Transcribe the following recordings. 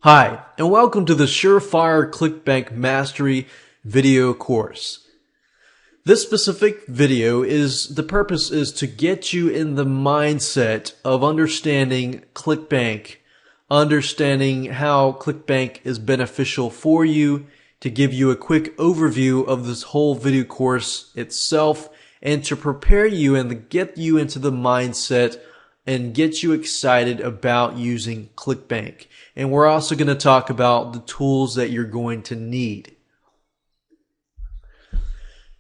Hi, and welcome to the Surefire ClickBank Mastery video course. This specific video the purpose is to get you in the mindset of understanding ClickBank, understanding how ClickBank is beneficial for you, to give you a quick overview of this whole video course itself, and to prepare you and get you into the mindset and get you excited about using ClickBank. And we're also going to talk about the tools that you're going to need.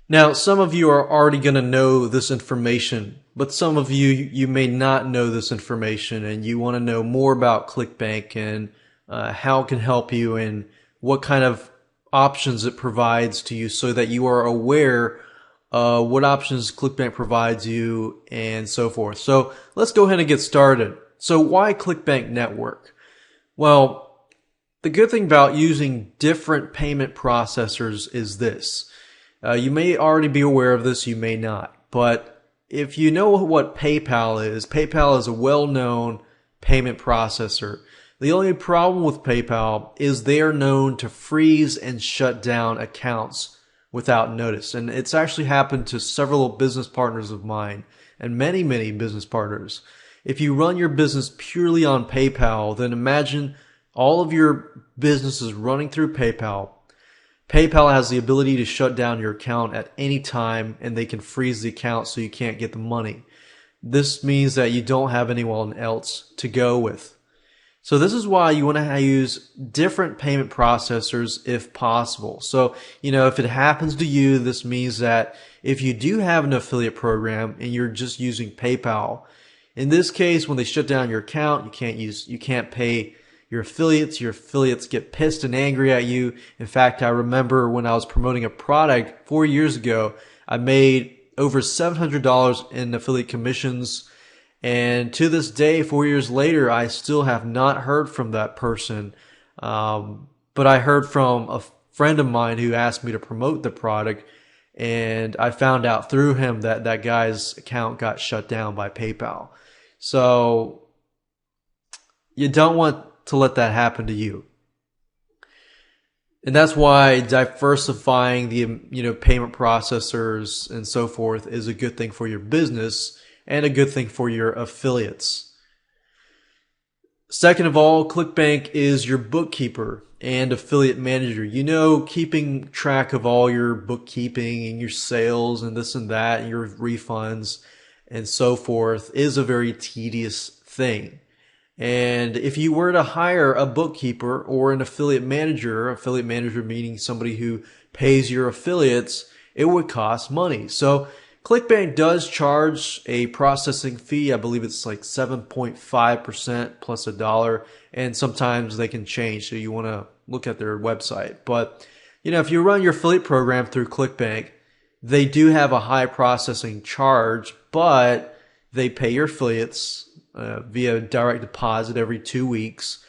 Now, some of you are already going to know this information, but some of you may not know this information, and you want to know more about ClickBank and how it can help you and what kind of options it provides to you, so that you are aware what options ClickBank provides you and so forth. So let's go ahead and get started. So why ClickBank Network? Well, the good thing about using different payment processors is this. You may already be aware of this, you may not. But if you know what PayPal is a well-known payment processor. The only problem with PayPal is they are known to freeze and shut down accounts without notice. And it's actually happened to several business partners of mine and many business partners. If you run your business purely on PayPal, then imagine all of your business is running through PayPal. PayPal has the ability to shut down your account at any time, and they can freeze the account so you can't get the money. This means that you don't have anyone else to go with. So this is why you want to use different payment processors if possible. So, if it happens to you, this means that if you do have an affiliate program and you're just using PayPal, in this case, when they shut down your account, you can't pay your affiliates. Your affiliates get pissed and angry at you. In fact, I remember when I was promoting a product 4 years ago, I made over $700 in affiliate commissions. And to this day, 4 years later, I still have not heard from that person. But I heard from a friend of mine who asked me to promote the product, and I found out through him that that guy's account got shut down by PayPal. So you don't want to let that happen to you. And that's why diversifying the payment processors and so forth is a good thing for your business and a good thing for your affiliates. Second of all, ClickBank is your bookkeeper and affiliate manager. Keeping track of all your bookkeeping and your sales and this and that and your refunds and so forth is a very tedious thing. And if you were to hire a bookkeeper or an affiliate manager meaning somebody who pays your affiliates, it would cost money. So ClickBank does charge a processing fee. I believe it's like 7.5% plus $1, and sometimes they can change, so you want to look at their website. But if you run your affiliate program through ClickBank, they do have a high processing charge, but they pay your affiliates via direct deposit every 2 weeks.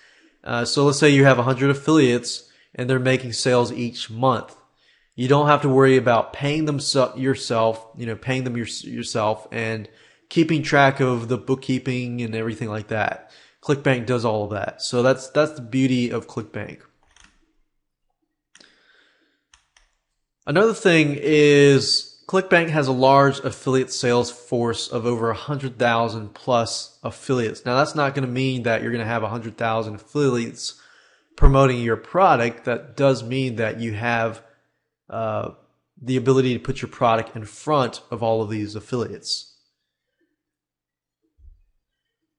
So let's say you have 100 affiliates and they're making sales each month. You don't have to worry about paying them yourself and keeping track of the bookkeeping and everything like that. ClickBank does all of that. So that's the beauty of ClickBank. Another thing is ClickBank has a large affiliate sales force of over 100,000 plus affiliates. Now, that's not going to mean that you're going to have 100,000 affiliates promoting your product. That does mean that you have the ability to put your product in front of all of these affiliates.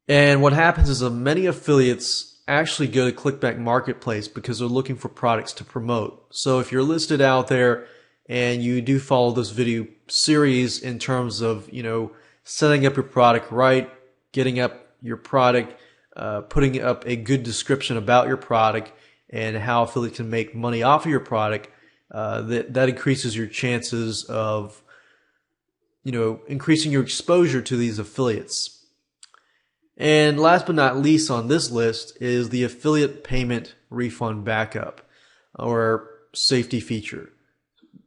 And what happens is that many affiliates actually go to ClickBank Marketplace because they're looking for products to promote. So if you're listed out there and you do follow this video series in terms of, setting up your product right, getting up your product, putting up a good description about your product and how affiliates can make money off of your product, that increases your chances of, increasing your exposure to these affiliates. And last but not least on this list is the affiliate payment refund backup or safety feature.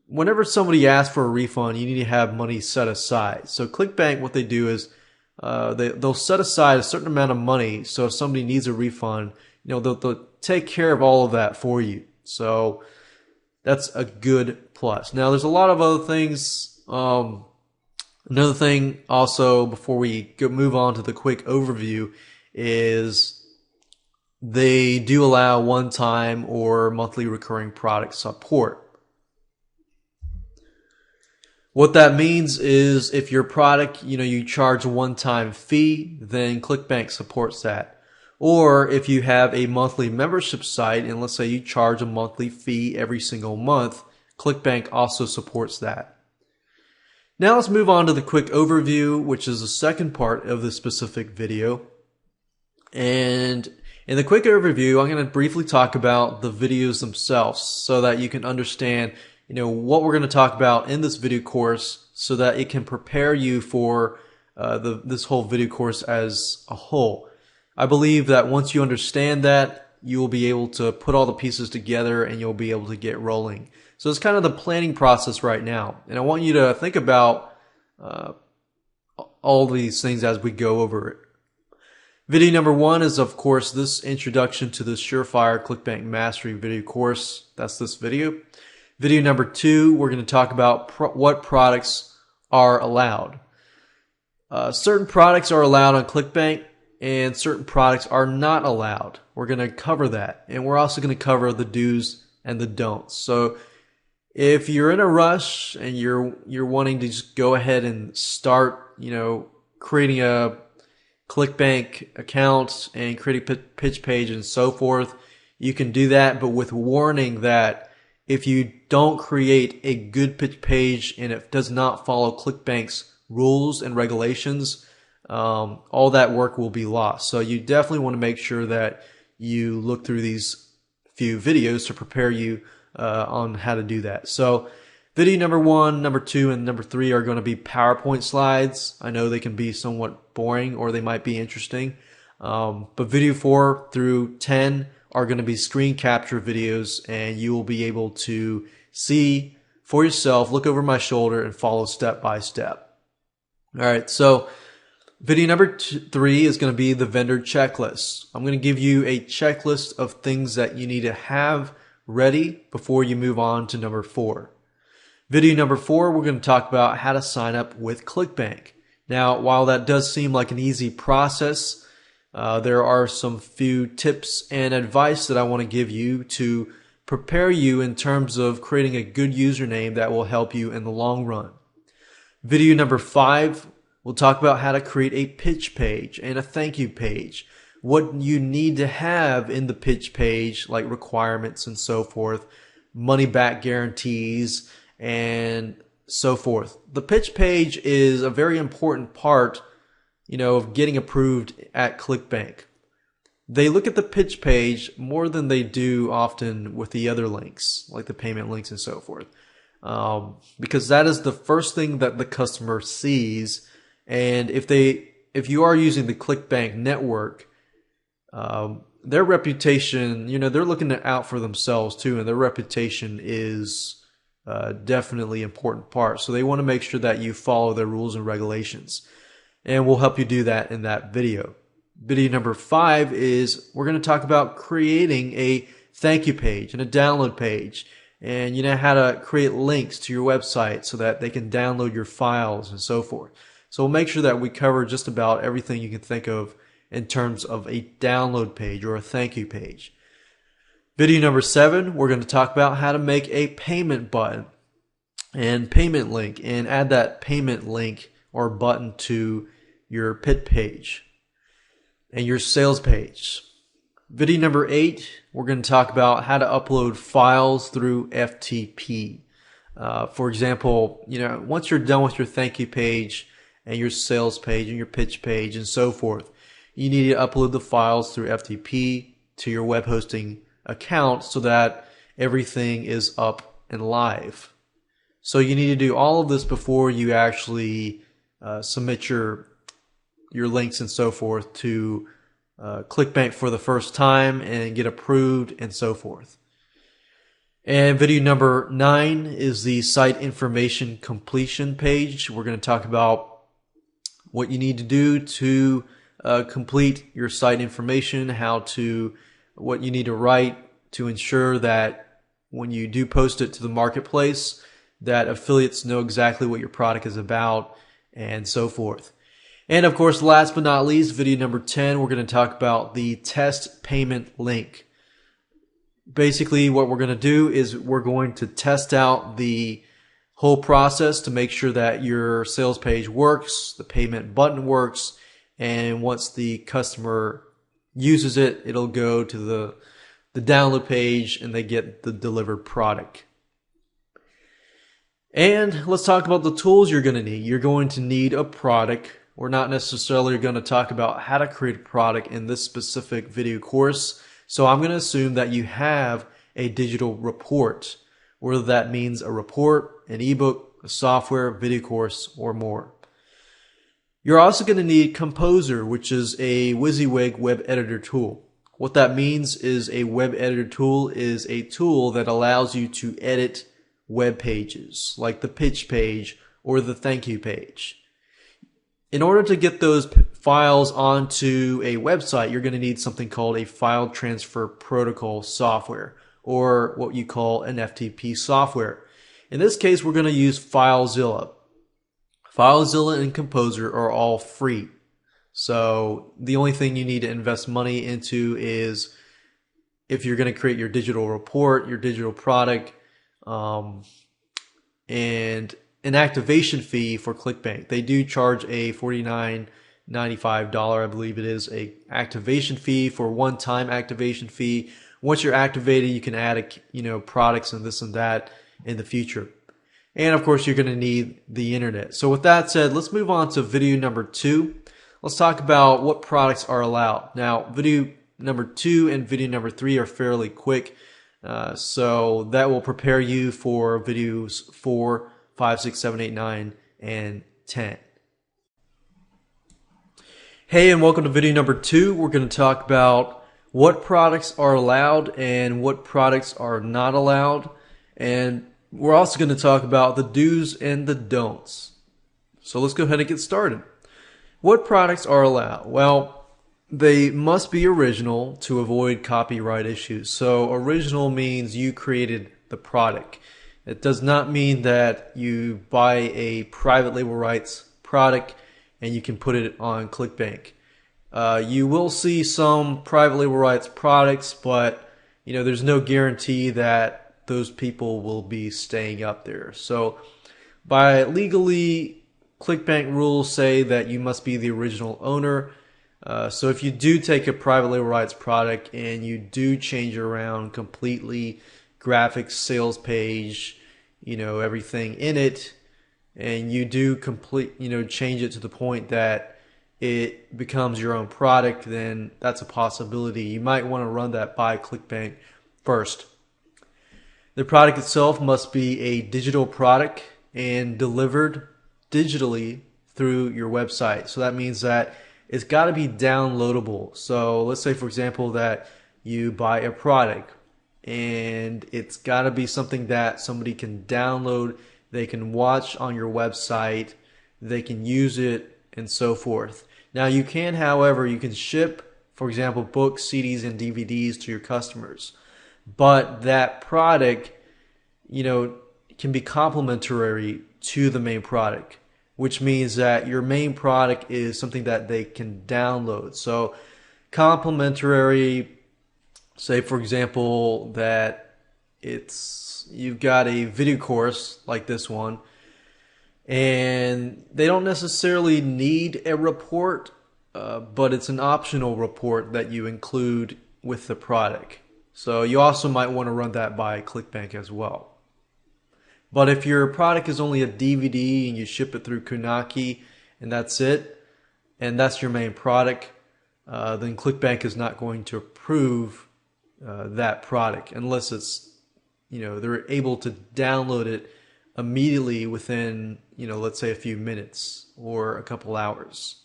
Whenever somebody asks for a refund, you need to have money set aside. So ClickBank, what they do is they'll set aside a certain amount of money. So if somebody needs a refund, they'll take care of all of that for you. So that's a good plus. Now, there's a lot of other things. Another thing also before we move on to the quick overview is they do allow one-time or monthly recurring product support. What that means is if your product, you charge a one-time fee, then ClickBank supports that. Or if you have a monthly membership site and let's say you charge a monthly fee every single month, ClickBank also supports that. Now let's move on to the quick overview, which is the second part of this specific video. And in the quick overview, I'm going to briefly talk about the videos themselves so that you can understand, what we're going to talk about in this video course so that it can prepare you for this whole video course as a whole. I believe that once you understand that, you will be able to put all the pieces together and you'll be able to get rolling. So it's kind of the planning process right now. And I want you to think about all these things as we go over it. Video number 1 is, of course, this introduction to the Surefire ClickBank Mastery video course. That's this video. Video number 2, we're going to talk about what products are allowed. Certain products are allowed on ClickBank and certain products are not allowed. We're going to cover that. And we're also going to cover the do's and the don'ts. So if you're in a rush and you're wanting to just go ahead and start, creating a ClickBank account and create a pitch page and so forth, you can do that, but with warning that if you don't create a good pitch page and it does not follow ClickBank's rules and regulations, all that work will be lost. So you definitely want to make sure that you look through these few videos to prepare you on how to do that. So video number 1, number 2, and number 3 are going to be PowerPoint slides. I know they can be somewhat boring or they might be interesting. But video 4 through 10 are going to be screen capture videos and you will be able to see for yourself, look over my shoulder and follow step by step. All right, so video number 3 is going to be the vendor checklist. I'm going to give you a checklist of things that you need to have ready before you move on to number 4. Video number 4, we're going to talk about how to sign up with ClickBank. Now, while that does seem like an easy process, there are some few tips and advice that I want to give you to prepare you in terms of creating a good username that will help you in the long run. Video number 5, we'll talk about how to create a pitch page and a thank you page. What you need to have in the pitch page, like requirements and so forth, money back guarantees, and so forth. The pitch page is a very important part, of getting approved at ClickBank. They look at the pitch page more than they do often with the other links, like the payment links and so forth, because that is the first thing that the customer sees. And if you are using the ClickBank network, their reputation, they're looking out for themselves too, and their reputation is definitely an important part. So they want to make sure that you follow their rules and regulations. And we'll help you do that in that video. Video number 5 is we're going to talk about creating a thank you page and a download page. And how to create links to your website so that they can download your files and so forth. So we'll make sure that we cover just about everything you can think of in terms of a download page or a thank you page. Video number 7, we're going to talk about how to make a payment button and payment link and add that payment link or button to your pitch page and your sales page. Video number 8, we're going to talk about how to upload files through FTP. For example, once you're done with your thank you page and your sales page and your pitch page and so forth, you need to upload the files through FTP to your web hosting account so that everything is up and live. So you need to do all of this before you actually submit your links and so forth to ClickBank for the first time and get approved and so forth. And video number 9 is the site information completion page. We're going to talk about what you need to do to complete your site information, how to what you need to write to ensure that when you do post it to the marketplace, that affiliates know exactly what your product is about and so forth. And of course, last but not least, video number 10, we're going to talk about the test payment link. Basically, what we're going to do is we're going to test out the whole process to make sure that your sales page works, the payment button works, and once the customer uses it, it'll go to the download page and they get the delivered product. And let's talk about the tools you're going to need. You're going to need a product. We're not necessarily going to talk about how to create a product in this specific video course. So I'm going to assume that you have a digital report, whether that means a report, an ebook, a software, video course, or more. You're also going to need Composer, which is a WYSIWYG web editor tool. What that means is a web editor tool is a tool that allows you to edit web pages, like the pitch page or the thank you page. In order to get those files onto a website, you're going to need something called a file transfer protocol software, or what you call an FTP software. In this case, we're going to use FileZilla. FileZilla and Composer are all free. So the only thing you need to invest money into is if you're going to create your digital report, your digital product, and an activation fee for ClickBank. They do charge a $49.95, I believe it is, a activation fee for one-time activation fee. Once you're activated, you can add products and this and that in the future. And of course, you're going to need the internet. So with that said, let's move on to video number 2. Let's talk about what products are allowed. Now, video number 2 and video number 3 are fairly quick. So that will prepare you for videos 4, 5, 6, 7, 8, 9, and 10. Hey, and welcome to video number 2. We're going to talk about what products are allowed and what products are not allowed. And we're also going to talk about the do's and the don'ts. So let's go ahead and get started. What products are allowed? Well, they must be original to avoid copyright issues. So original means you created the product. It does not mean that you buy a private label rights product and you can put it on ClickBank. You will see some private label rights products, but there's no guarantee that those people will be staying up there. So by legally, ClickBank rules say that you must be the original owner. So if you do take a private label rights product and you do change it around completely, graphics, sales page, everything in it, and you do change it to the point that it becomes your own product, then that's a possibility. You might want to run that by ClickBank first. The product itself must be a digital product and delivered digitally through your website. So that means that it's got to be downloadable. So let's say, for example, that you buy a product and it's got to be something that somebody can download, they can watch on your website, they can use it, and so forth. Now you can, however, you can ship, for example, books, CDs, and DVDs to your customers. But that product, can be complementary to the main product, which means that your main product is something that they can download. So complementary, say for example that you've got a video course like this one, and they don't necessarily need a report, but it's an optional report that you include with the product. So you also might want to run that by ClickBank as well. But if your product is only a DVD and you ship it through Kunaki and that's it, and that's your main product, then ClickBank is not going to approve that product unless it's, they're able to download it immediately within, let's say a few minutes or a couple hours.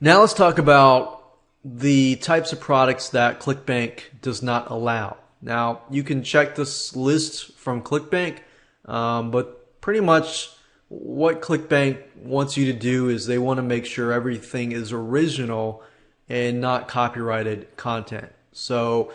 Now let's talk about the types of products that ClickBank does not allow. Now, you can check this list from ClickBank, but pretty much what ClickBank wants you to do is they want to make sure everything is original and not copyrighted content. So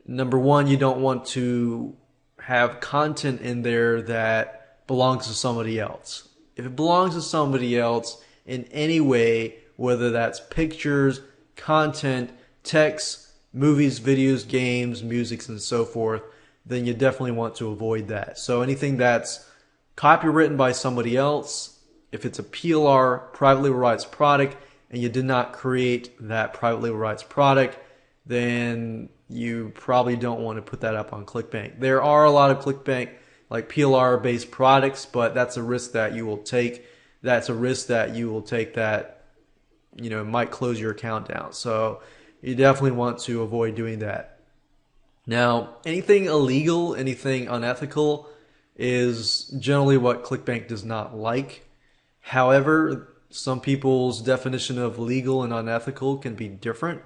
number one, you don't want to have content in there that belongs to somebody else. If it belongs to somebody else in any way, whether that's pictures, content, text, movies, videos, games, music, and so forth, then you definitely want to avoid that. So anything that's copywritten by somebody else, if it's a PLR, privately rights product, and you did not create that privately rights product, then you probably don't want to put that up on ClickBank. There are a lot of ClickBank like PLR based products, but that's a risk that you will take. That's a risk that you will take that, you know, might close your account down. So you definitely want to avoid doing that. Now, anything illegal, anything unethical is generally what ClickBank does not like. However, some people's definition of legal and unethical can be different.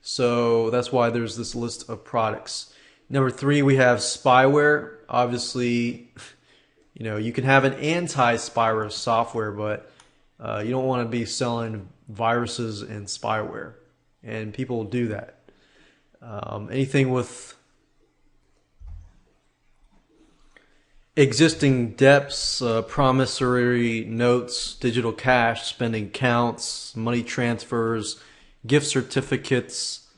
So that's why there's this list of products. Number 3, we have spyware. Obviously, you know, you can have an anti-spyware software, but you don't want to be selling viruses and spyware. And people do that. Anything with existing debts, promissory notes, digital cash, spending counts, money transfers, gift certificates,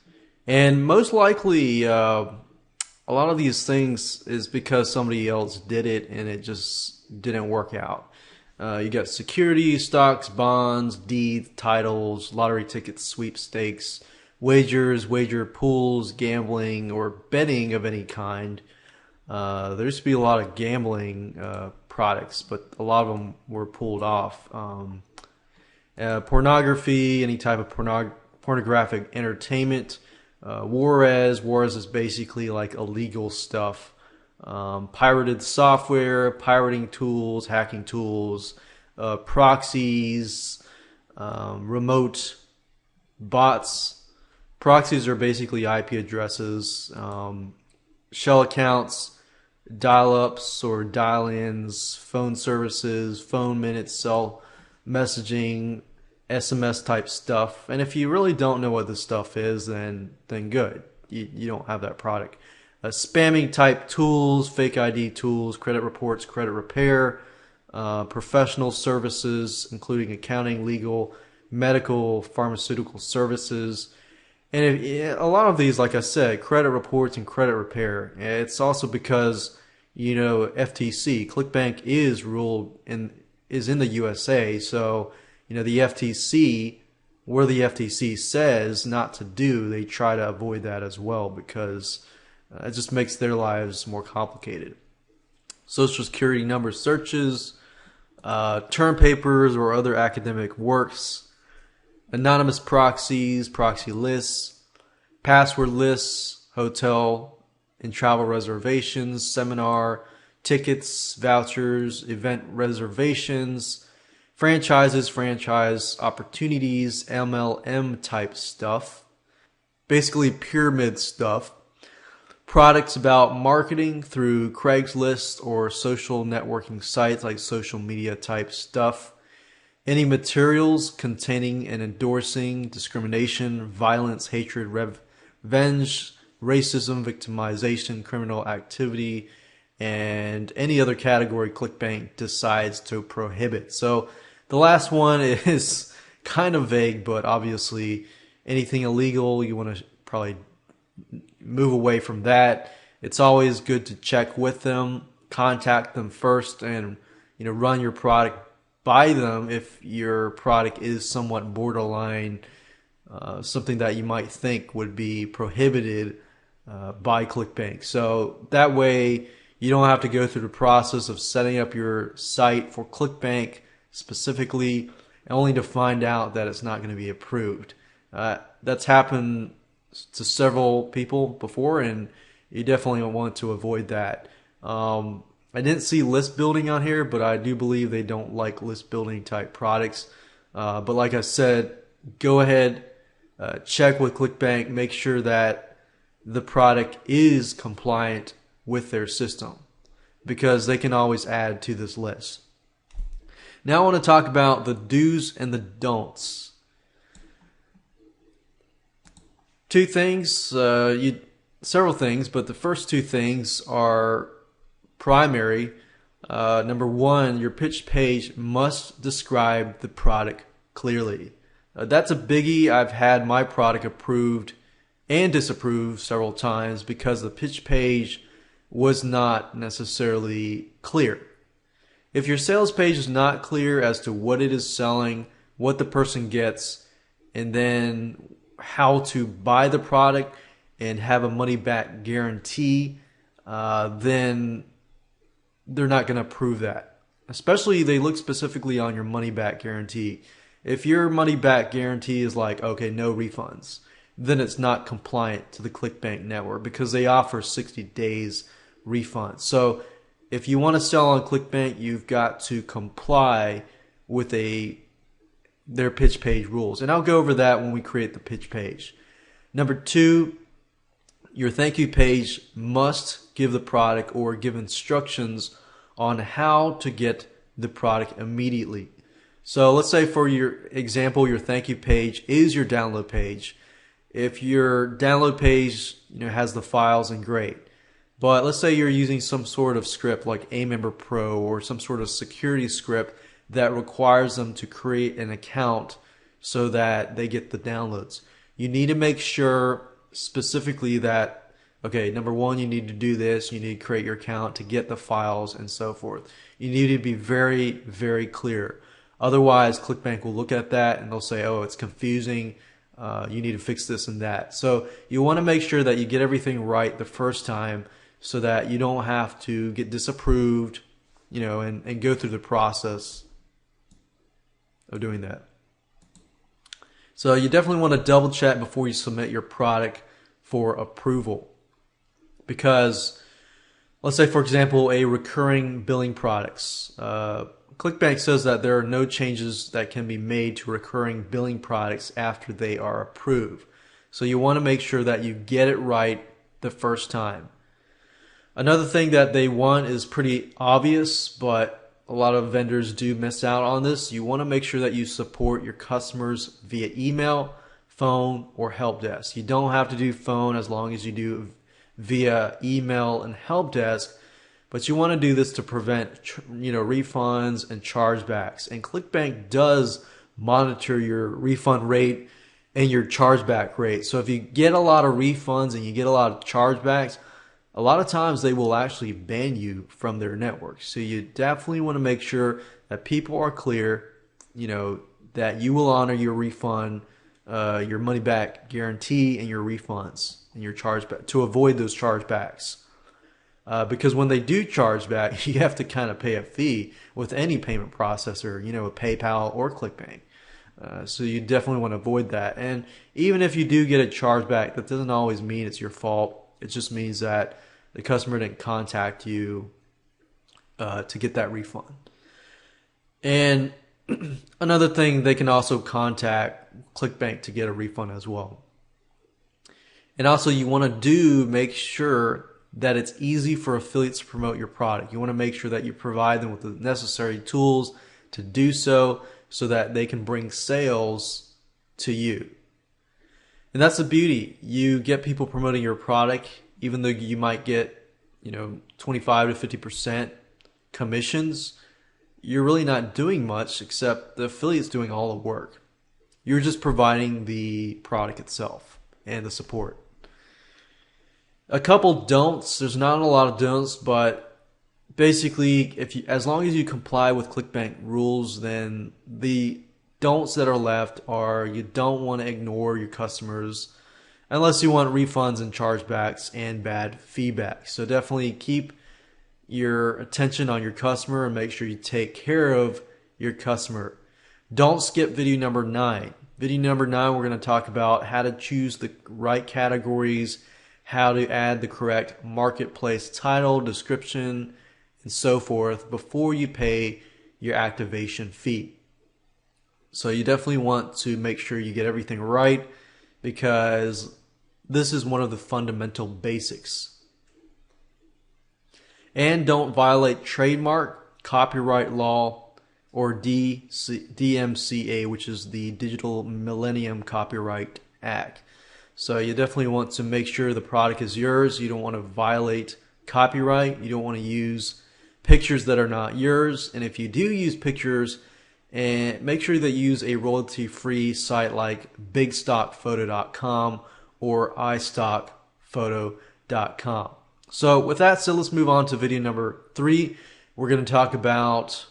and most likely a lot of these things is because somebody else did it and it just didn't work out. You got securities, stocks, bonds, deeds, titles, lottery tickets, sweepstakes, wagers, wager pools, gambling, or betting of any kind. There used to be a lot of gambling products, but a lot of them were pulled off. Pornography, any type of pornographic entertainment. Juarez is basically like illegal stuff. Pirated software, pirating tools, hacking tools, proxies, remote bots. Proxies are basically IP addresses, shell accounts, dial-ups or dial-ins, phone services, phone minutes, cell messaging, SMS type stuff. And if you really don't know what this stuff is, then good. You don't have that product. Spamming type tools, fake ID tools, credit reports, credit repair, professional services, including accounting, legal, medical, pharmaceutical services. And a lot of these, like I said, credit reports and credit repair. It's also because, you know, FTC, ClickBank is in the USA. So, you know, the FTC, where the FTC says not to do, they try to avoid that as well because it just makes their lives more complicated. Social security number searches, term papers or other academic works, anonymous proxies, proxy lists, password lists, hotel and travel reservations, seminar tickets, vouchers, event reservations, franchises, franchise opportunities, MLM type stuff, basically pyramid stuff, products about marketing through Craigslist or social networking sites like social media type stuff, any materials containing and endorsing discrimination, violence, hatred, revenge, racism, victimization, criminal activity, and any other category ClickBank decides to prohibit. So the last one is kind of vague, but obviously anything illegal, you want to probably move away from that. It's always good to check with them, contact them first, and run your product by them if your product is somewhat borderline, something that you might think would be prohibited by ClickBank. So that way you don't have to go through the process of setting up your site for ClickBank specifically, only to find out that it's not going to be approved. That's happened to several people before, and you definitely want to avoid that. I didn't see list building on here, but I do believe they don't like list building type products. But like I said, go ahead, check with ClickBank, make sure that the product is compliant with their system, because they can always add to this list. Now I want to talk about the do's and the don'ts. Two things, several things, but the first two things are primary. Number one, your pitch page must describe the product clearly. That's a biggie. I've had my product approved and disapproved several times because the pitch page was not necessarily clear. If your sales page is not clear as to what it is selling, what the person gets, and then how to buy the product and have a money back guarantee, then they're not going to approve that. Especially they look specifically on your money back guarantee. If your money back guarantee is like, okay, no refunds, then it's not compliant to the ClickBank network because they offer 60 days refund. So if you want to sell on ClickBank, you've got to comply with their pitch page rules. And I'll go over that when we create the pitch page. Number two, your thank you page must give the product or give instructions on how to get the product immediately. So let's say for your example, your thank you page is your download page. If your download page has the files, and great. But let's say you're using some sort of script like Amember Pro or some sort of security script that requires them to create an account so that they get the downloads. You need to make sure specifically that, okay, number one, you need to do this. You need to create your account to get the files and so forth. You need to be very, very clear. Otherwise, ClickBank will look at that and they'll say, oh, it's confusing. You need to fix this and that. So you want to make sure that you get everything right the first time so that you don't have to get disapproved, and go through the process of doing that. So you definitely want to double check before you submit your product for approval. Because let's say, for example, a recurring billing products. ClickBank says that there are no changes that can be made to recurring billing products after they are approved. So you want to make sure that you get it right the first time. Another thing that they want is pretty obvious, but a lot of vendors do miss out on this. You want to make sure that you support your customers via email, phone, or help desk. You don't have to do phone as long as you do via email and help desk, but you want to do this to prevent refunds and chargebacks. And ClickBank does monitor your refund rate and your chargeback rate. So if you get a lot of refunds and you get a lot of chargebacks, a lot of times they will actually ban you from their network. So you definitely want to make sure that people are clear, that you will honor your refund, your money back guarantee, and your refunds and your chargeback to avoid those chargebacks. Because when they do charge back, you have to kind of pay a fee with any payment processor, PayPal or ClickBank. So you definitely want to avoid that. And even if you do get a chargeback, that doesn't always mean it's your fault. It just means that the customer didn't contact you to get that refund. And another thing, they can also contact ClickBank to get a refund as well. And also you want to make sure that it's easy for affiliates to promote your product. You want to make sure that you provide them with the necessary tools to do so that they can bring sales to you. And that's the beauty. You get people promoting your product, even though you might get 25 to 50% commissions, you're really not doing much except the affiliate's doing all the work. You're just providing the product itself and the support. A couple don'ts. There's not a lot of don'ts, but basically, as long as you comply with ClickBank rules, then the don'ts that are left are you don't want to ignore your customers unless you want refunds and chargebacks and bad feedback. So definitely keep your attention on your customer and make sure you take care of your customer. Don't skip video number 9. Video number 9, we're going to talk about how to choose the right categories, how to add the correct marketplace title, description, and so forth before you pay your activation fee. So you definitely want to make sure you get everything right because this is one of the fundamental basics. And don't violate trademark, copyright law, or DMCA, which is the Digital Millennium Copyright Act. So you definitely want to make sure the product is yours. You don't want to violate copyright. You don't want to use pictures that are not yours. And if you do use pictures, and make sure that you use a royalty-free site like bigstockphoto.com or iStockPhoto.com. So with that said, let's move on to video number 3. We're going to talk about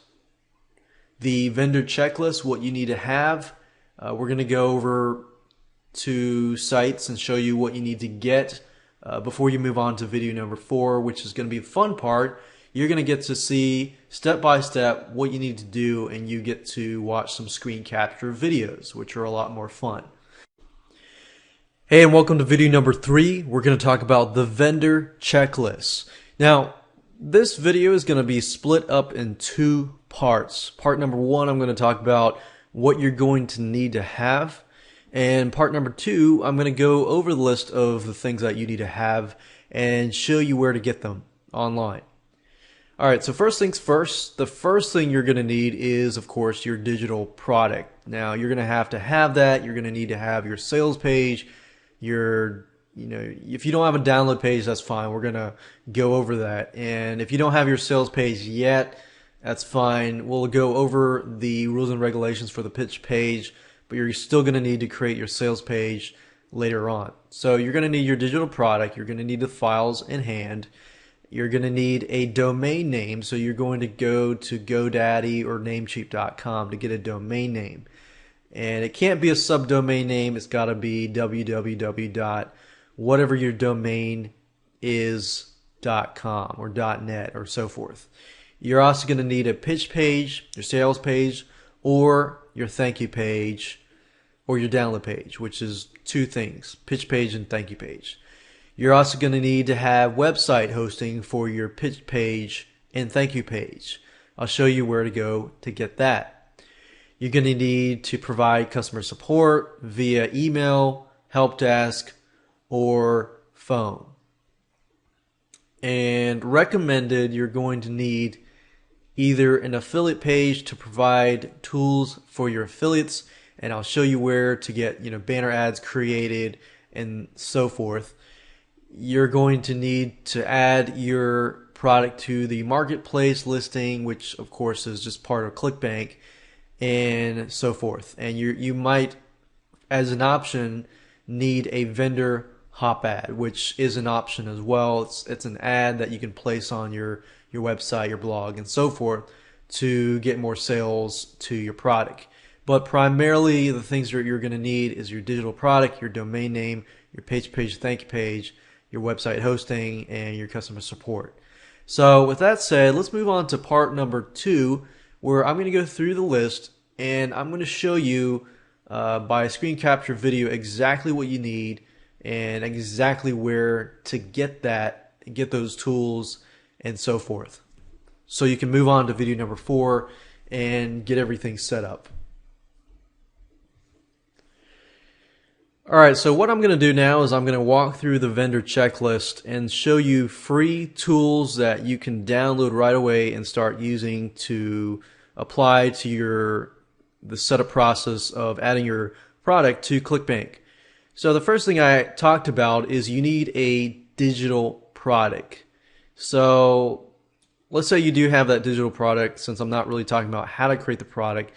the vendor checklist, what you need to have. We're going to go over to sites and show you what you need to get before you move on to video number 4, which is going to be the fun part. You're going to get to see step by step what you need to do, and you get to watch some screen capture videos, which are a lot more fun. Hey, and welcome to video number 3. We're going to talk about the vendor checklist. Now, this video is going to be split up in 2 parts. Part number 1, I'm going to talk about what you're going to need to have. And part number 2, I'm going to go over the list of the things that you need to have and show you where to get them online. Alright, so first things first, the first thing you're going to need is, of course, your digital product. Now, you're going to have that. You're going to need to have your sales page, if you don't have a download page, that's fine. We're going to go over that. And if you don't have your sales page yet, that's fine. We'll go over the rules and regulations for the pitch page, but you're still going to need to create your sales page later on. So you're going to need your digital product. You're going to need the files in hand. You're going to need a domain name, so you're going to go to GoDaddy or Namecheap.com to get a domain name. And it can't be a subdomain name. It's got to be www.whatever your domain is.com or .net or so forth. You're also going to need a pitch page, your sales page, or your thank you page, or your download page, which is 2 things, pitch page and thank you page. You're also going to need to have website hosting for your pitch page and thank you page. I'll show you where to go to get that. You're going to need to provide customer support via email, help desk, or phone. And recommended, you're going to need either an affiliate page to provide tools for your affiliates, and I'll show you where to get banner ads created and so forth. You're going to need to add your product to the marketplace listing, which of course is just part of ClickBank, and so forth. And you might, as an option, need a vendor hop ad, which is an option as well. It's an ad that you can place on your website, your blog, and so forth to get more sales to your product. But primarily the things that you're going to need is your digital product, your domain name, your page, thank you page, your website hosting, and your customer support. So with that said, let's move on to part number 2, where I'm going to go through the list and I'm going to show you by a screen capture video exactly what you need and exactly where to get those tools and so forth. So you can move on to video number 4 and get everything set up. Alright, so what I'm going to do now is I'm going to walk through the vendor checklist and show you free tools that you can download right away and start using to apply to the setup process of adding your product to ClickBank. So the first thing I talked about is you need a digital product. So let's say you do have that digital product. Since I'm not really talking about how to create the product,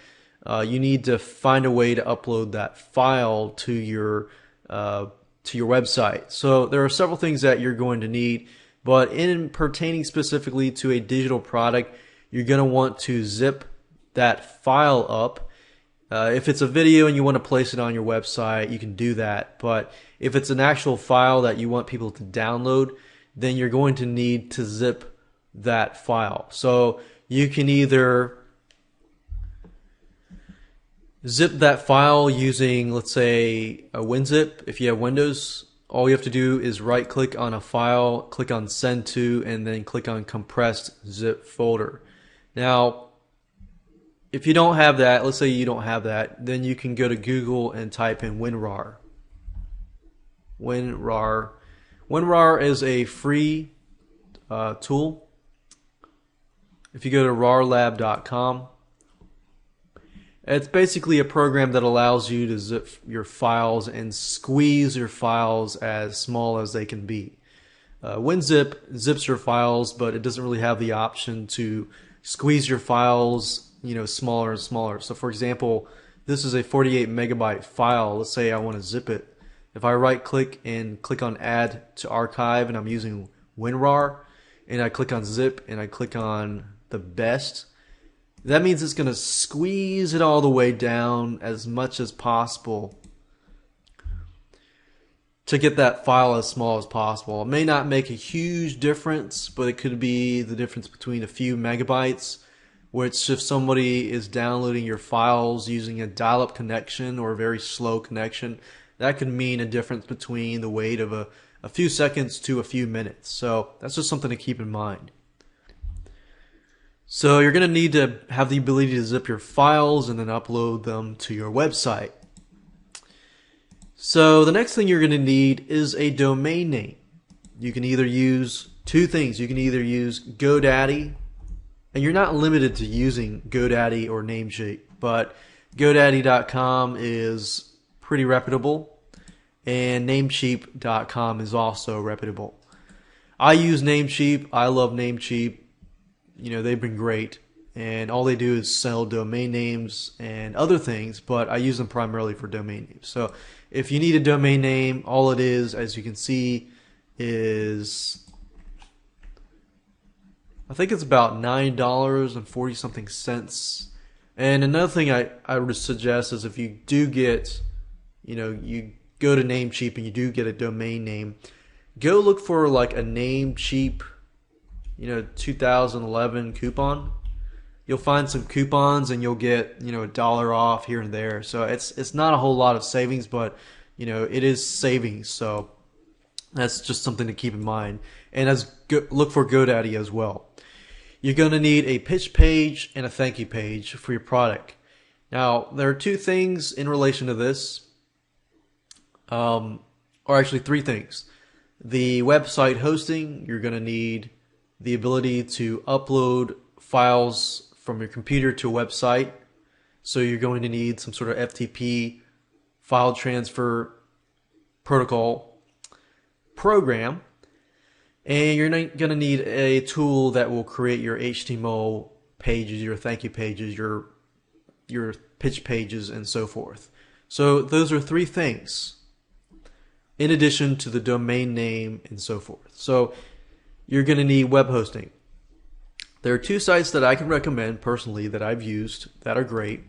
you need to find a way to upload that file to your website. So there are several things that you're going to need, but in pertaining specifically to a digital product, you're going to want to zip that file up. If it's a video and you want to place it on your website, you can do that. But if it's an actual file that you want people to download, then you're going to need to zip that file. So you can either zip that file using, let's say, a WinZip. If you have Windows, all you have to do is right click on a file, click on send to, and then click on compressed zip folder. Now, if you don't have that, let's say you don't have that, then you can go to Google and type in WinRAR. WinRAR is a free tool. If you go to rarlab.com, It's basically a program that allows you to zip your files and squeeze your files as small as they can be. WinZip zips your files, but it doesn't really have the option to squeeze your files, smaller and smaller. So for example, this is a 48 megabyte file. Let's say I want to zip it. If I right click and click on add to archive, and I'm using WinRAR, and I click on zip and I click on the best, that means it's going to squeeze it all the way down as much as possible to get that file as small as possible. It may not make a huge difference, but it could be the difference between a few megabytes, which if somebody is downloading your files using a dial-up connection or a very slow connection, that could mean a difference between the wait of a few seconds to a few minutes. So that's just something to keep in mind. So you're going to need to have the ability to zip your files and then upload them to your website. So the next thing you're going to need is a domain name. You can either use two things. You can either use GoDaddy, and you're not limited to using GoDaddy or Namecheap, but GoDaddy.com is pretty reputable, and Namecheap.com is also reputable. I use Namecheap. I love Namecheap. They've been great, and all they do is sell domain names and other things, but I use them primarily for domain names. So if you need a domain name, all it is, as you can see, is I think it's about $9.40 something cents. And another thing I would suggest is if you do get, you go to Namecheap and you do get a domain name, go look for like a Namecheap 2011 coupon. You'll find some coupons and you'll get $1 off here and there. So it's not a whole lot of savings, but it is savings. So that's just something to keep in mind. And look for GoDaddy as well. You're going to need a pitch page and a thank you page for your product. Now there are two things in relation to this, or actually three things. The website hosting, you're going to need the ability to upload files from your computer to a website. So you're going to need some sort of FTP file transfer protocol program. And you're going to need a tool that will create your HTML pages, your thank you pages, your pitch pages, and so forth. So those are three things in addition to the domain name and so forth. So you're going to need web hosting. There are two sites that I can recommend personally that I've used that are great.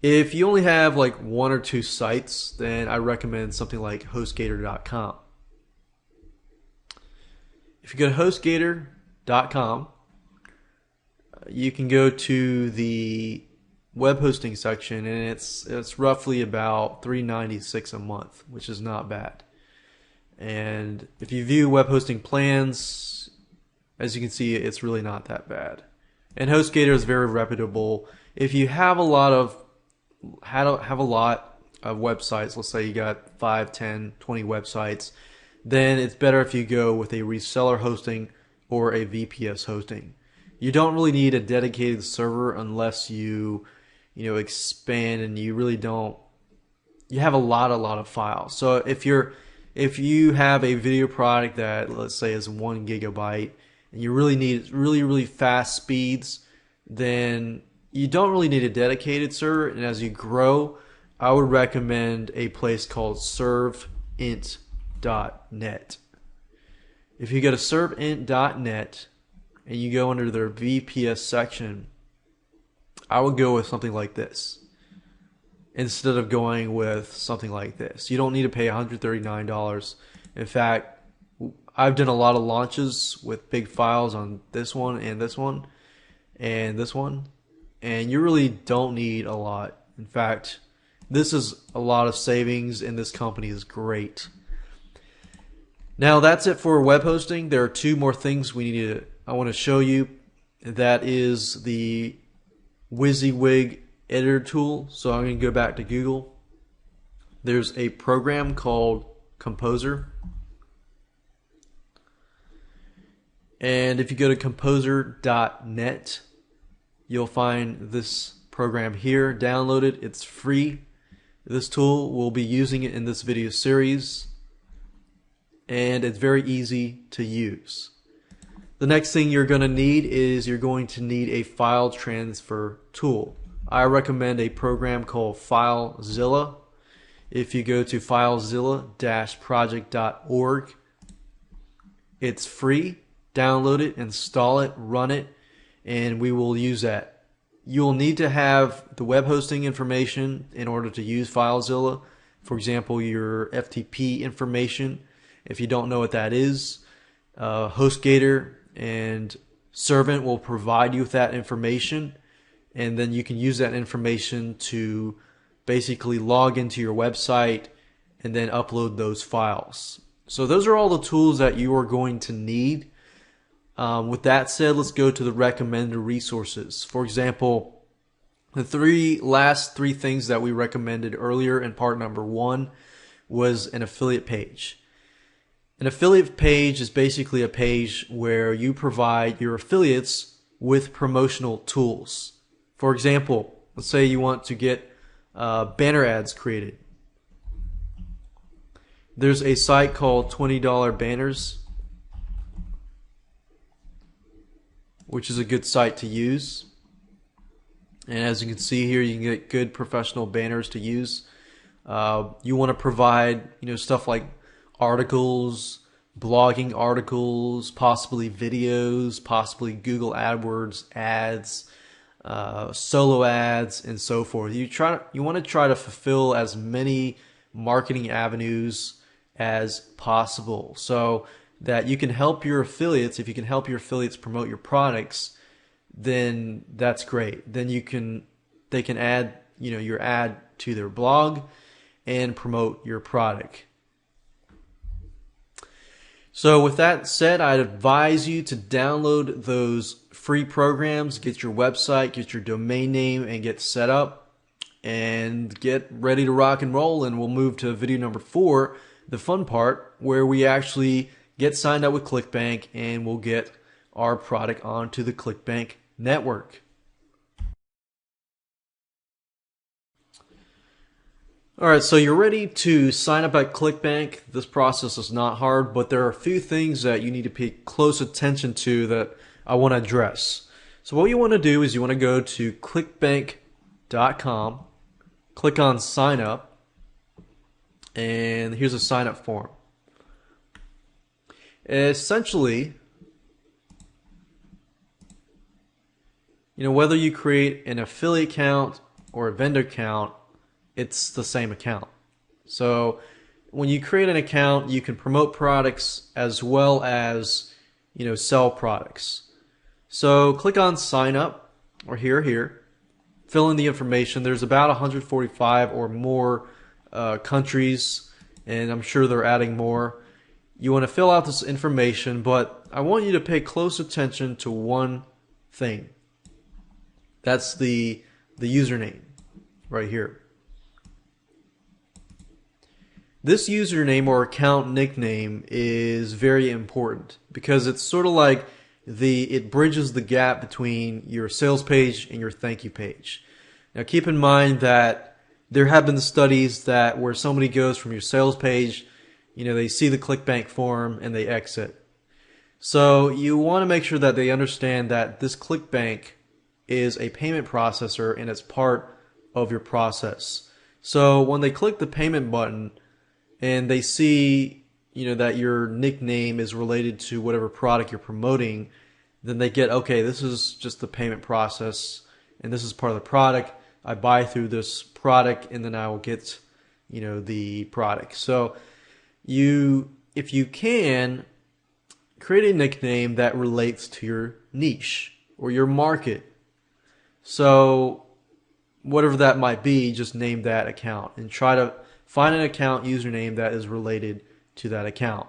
If you only have like one or two sites, then I recommend something like HostGator.com. If you go to HostGator.com, you can go to the web hosting section, and it's roughly about $3.96 a month, which is not bad. And if you view web hosting plans, as you can see, it's really not that bad. And HostGator is very reputable. If you have a lot of websites, let's say you got 5, 10, 20 websites, then it's better if you go with a reseller hosting or a VPS hosting. You don't really need a dedicated server unless you expand, and you really don't. You have a lot of files. So if you have a video product that, let's say, is 1 gigabyte, and you really need really fast speeds, then you don't really need a dedicated server. And as you grow, I would recommend a place called serveint.net. If you go to serveint.net and you go under their VPS section, I would go with something like this instead of going with something like this. You don't need to pay $139. In fact, I've done a lot of launches with big files on this one and this one and this one, and you really don't need a lot. In fact, this is a lot of savings, and this company is great. Now that's it for web hosting. There are two more things I want to show you. That is the WYSIWYG editor tool. So I'm going to go back to Google. There's a program called Composer. And if you go to composer.net, you'll find this program here, download it. It's free. This tool, we'll be using it in this video series, and it's very easy to use. The next thing you're going to need is you're going to need a file transfer tool. I recommend a program called FileZilla. If you go to filezilla-project.org, it's free. Download it, install it, run it, and we will use that. You'll need to have the web hosting information in order to use FileZilla. For example, your FTP information. If you don't know what that is, HostGator and Servant will provide you with that information, and then you can use that information to basically log into your website and then upload those files. So those are all the tools that you are going to need. With that said, let's go to the recommended resources. For example, the last three things that we recommended earlier in part number 1 was an affiliate page. An affiliate page is basically a page where you provide your affiliates with promotional tools. For example, let's say you want to get banner ads created. There's a site called $20 Banners, which is a good site to use. And as you can see here, you can get good professional banners to use. You want to provide, stuff like articles, blogging articles, possibly videos, possibly Google AdWords ads, solo ads, and so forth. You want to try to fulfill as many marketing avenues as possible so that you can help your affiliates. If you can help your affiliates promote your products, then that's great. Then they can add your ad to their blog and promote your product. So with that said, I'd advise you to download those free programs, get your website, get your domain name, and get set up and get ready to rock and roll. And we'll move to video number 4, the fun part, where we actually get signed up with ClickBank and we'll get our product onto the ClickBank network. Alright, so you're ready to sign up at ClickBank. This process is not hard, but there are a few things that you need to pay close attention to that I want to address. So what you want to do is you want to go to clickbank.com, click on sign up, and here's a sign up form. Essentially, whether you create an affiliate account or a vendor account, it's the same account. So when you create an account, you can promote products as well as sell products. So click on sign up, or here, fill in the information. There's about 145 or more countries, and I'm sure they're adding more. You want to fill out this information, but I want you to pay close attention to one thing. That's the username right here. This username or account nickname is very important because it's sort of like it bridges the gap between your sales page and your thank you page. Now keep in mind that there have been studies that where somebody goes from your sales page, they see the ClickBank form and they exit. So you want to make sure that they understand that this ClickBank is a payment processor and it's part of your process. So when they click the payment button and they see that your nickname is related to whatever product you're promoting, then they get, okay, this is just the payment process and this is part of the product. I buy through this product and then I will get the product. So if you can, create a nickname that relates to your niche or your market. So whatever that might be, just name that account and try to find an account username that is related to that account.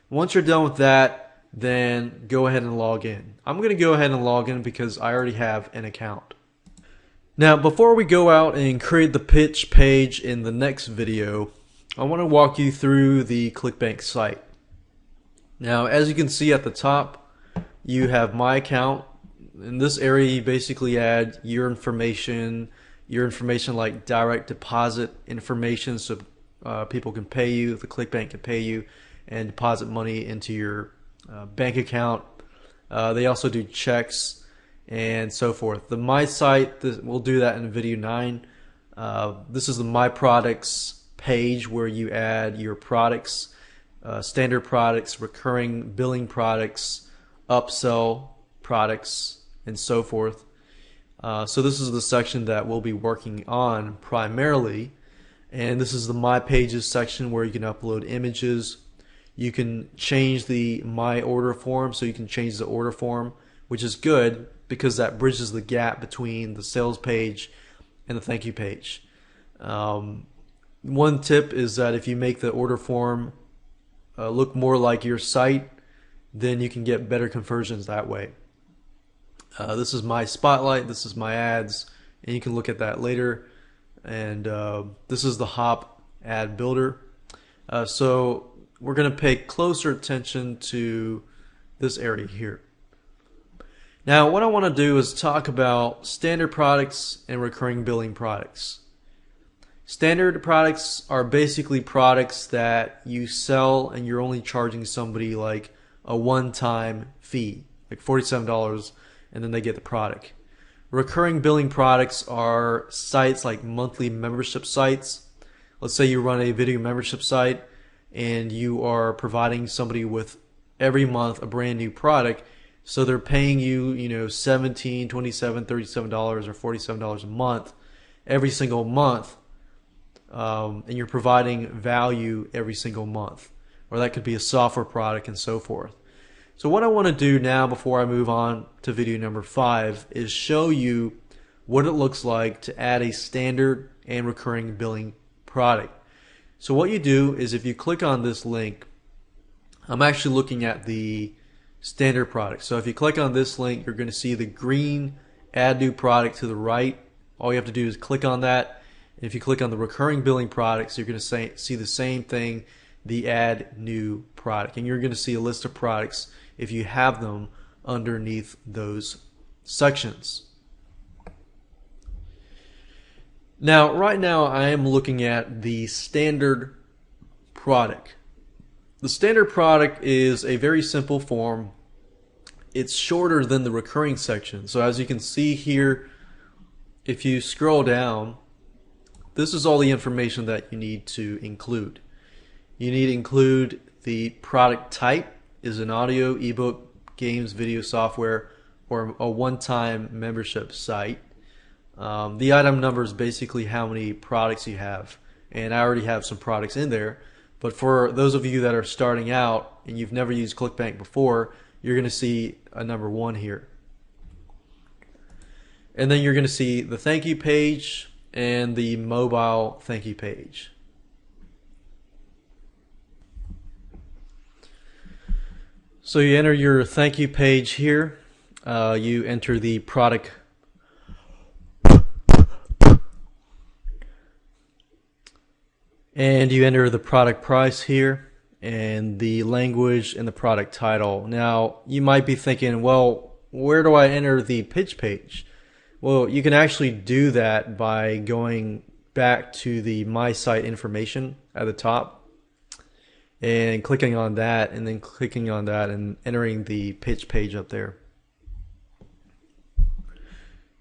Once you're done with that, then go ahead and log in. I'm going to go ahead and log in because I already have an account. Now, before we go out and create the pitch page in the next video, I want to walk you through the ClickBank site. Now, as you can see at the top, you have my account. In this area, you basically add your information like direct deposit information, so people can pay you, the ClickBank can pay you, and deposit money into your bank account. They also do checks and so forth. The My Site, we'll do that in video 9. This is the My Products page where you add your products, standard products, recurring billing products, upsell products, and so forth. So this is the section that we'll be working on primarily. And this is the My Pages section where you can upload images. You can change the My Order form, so you can change the order form, which is good because that bridges the gap between the sales page and the thank you page. One tip is that if you make the order form look more like your site, then you can get better conversions that way. This is my spotlight, this is my ads, and you can look at that later. And this is the Hop ad builder. So we're going to pay closer attention to this area here. Now what I want to do is talk about standard products and recurring billing products. Standard products are basically products that you sell and you're only charging somebody like a one-time fee, like $47, and then they get the product. Recurring billing products are sites like monthly membership sites. Let's say you run a video membership site and you are providing somebody with every month a brand new product, so they're paying you, $17, $27, $37 or $47 a month every single month, and you're providing value every single month. Or that could be a software product and so forth. So what I want to do now before I move on to video number 5 is show you what it looks like to add a standard and recurring billing product. So what you do is if you click on this link, I'm actually looking at the standard product. So if you click on this link, you're going to see the green add new product to the right. All you have to do is click on that. And if you click on the recurring billing products, you're going to see the same thing, the add new product. And you're going to see a list of products if you have them underneath those sections. Now, right now I am looking at the standard product. The standard product is a very simple form. It's shorter than the recurring section. So as you can see here, if you scroll down, this is all the information that you need to include. You need to include the product type, is an audio, ebook, games, video, software, or a one-time membership site. The item number is basically how many products you have, and I already have some products in there. But for those of you that are starting out and you've never used ClickBank before, you're going to see a number 1 here. And then you're going to see the thank you page and the mobile thank you page. So you enter your thank you page here. You enter the product and you enter the product price here and the language and the product title. Now you might be thinking, well, where do I enter the pitch page? Well, you can actually do that by going back to the My Site information at the top and clicking on that, and then clicking on that and entering the pitch page up there.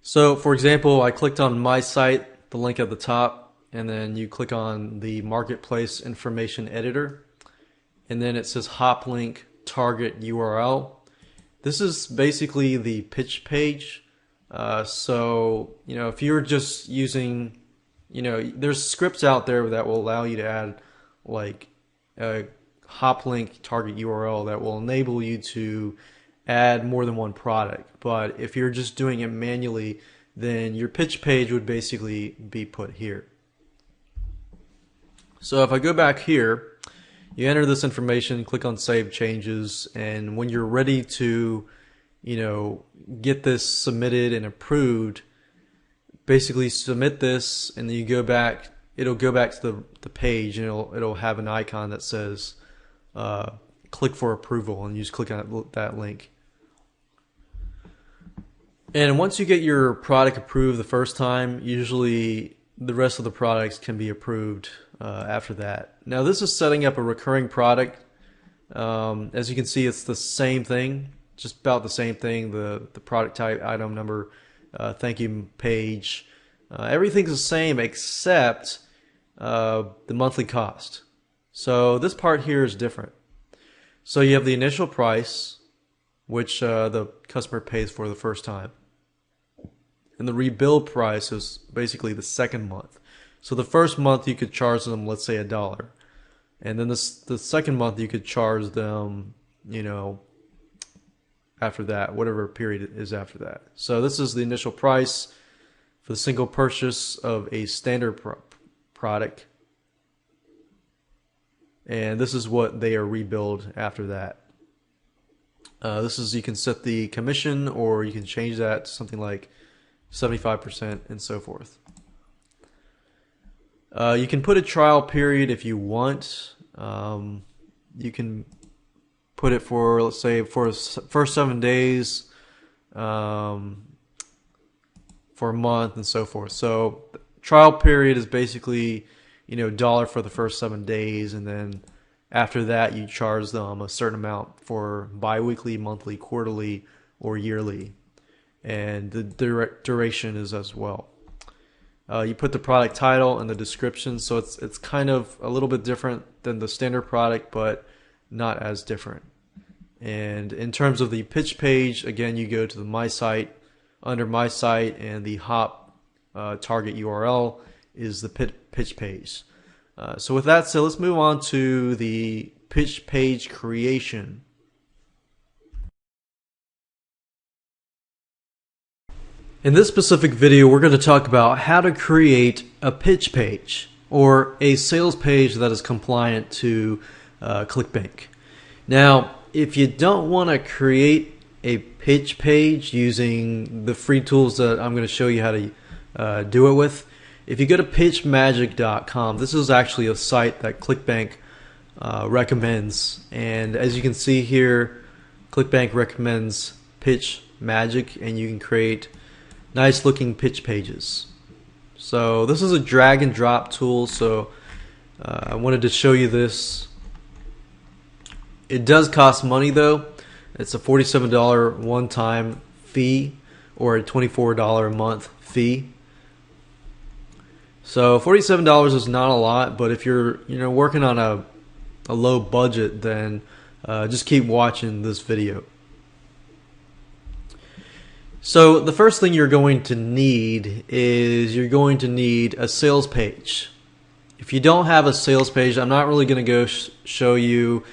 So for example, I clicked on My Site, the link at the top, and then you click on the marketplace information editor, and then it says hop link target URL. This is basically the pitch page. So if you're just using, there's scripts out there that will allow you to add like a hop link target URL that will enable you to add more than one product. But if you're just doing it manually, then your pitch page would basically be put here. So if I go back here, you enter this information, click on Save Changes, and when you're ready to get this submitted and approved, basically submit this, and then you go back. It'll go back to the page, and it'll have an icon that says click for approval, and you just click on that link. And once you get your product approved the first time, usually the rest of the products can be approved after that. Now this is setting up a recurring product. As you can see, it's the same thing, just about the same thing. The product type, item number, thank you page, everything's the same except the monthly cost. So this part here is different. So you have the initial price, which the customer pays for the first time. And the rebuild price is basically the second month. So the first month you could charge them, let's say, $1. And then the second month you could charge them, after that, whatever period is after that. So this is the initial price for the single purchase of a standard product. And this is what they are rebilled after that. This is, you can set the commission, or you can change that to something like 75% and so forth. You can put a trial period if you want. You can put it for, let's say, for first 7 days, for a month, and so forth. So trial period is basically, $1 for the first 7 days, and then after that you charge them a certain amount for bi-weekly, monthly, quarterly, or yearly. And the duration is as well. You put the product title and the description, so it's kind of a little bit different than the standard product, but not as different. And in terms of the pitch page, again, you go to the My Site. Under My Site, and the hop target URL is the pitch page. So with that said, let's move on to the pitch page creation. In this specific video, we're going to talk about how to create a pitch page, or a sales page that is compliant to ClickBank. Now, if you don't want to create a pitch page using the free tools that I'm going to show you how to do it with, if you go to pitchmagic.com, this is actually a site that ClickBank recommends. And as you can see here, ClickBank recommends PitchMagic, and you can create nice looking pitch pages. So this is a drag and drop tool, so I wanted to show you this. It does cost money though. It's a $47 one-time fee, or a $24 a month fee. So $47 is not a lot, but if you're working on a low budget, then just keep watching this video. So the first thing you're going to need is a sales page. If you don't have a sales page, I'm not really going to go show you,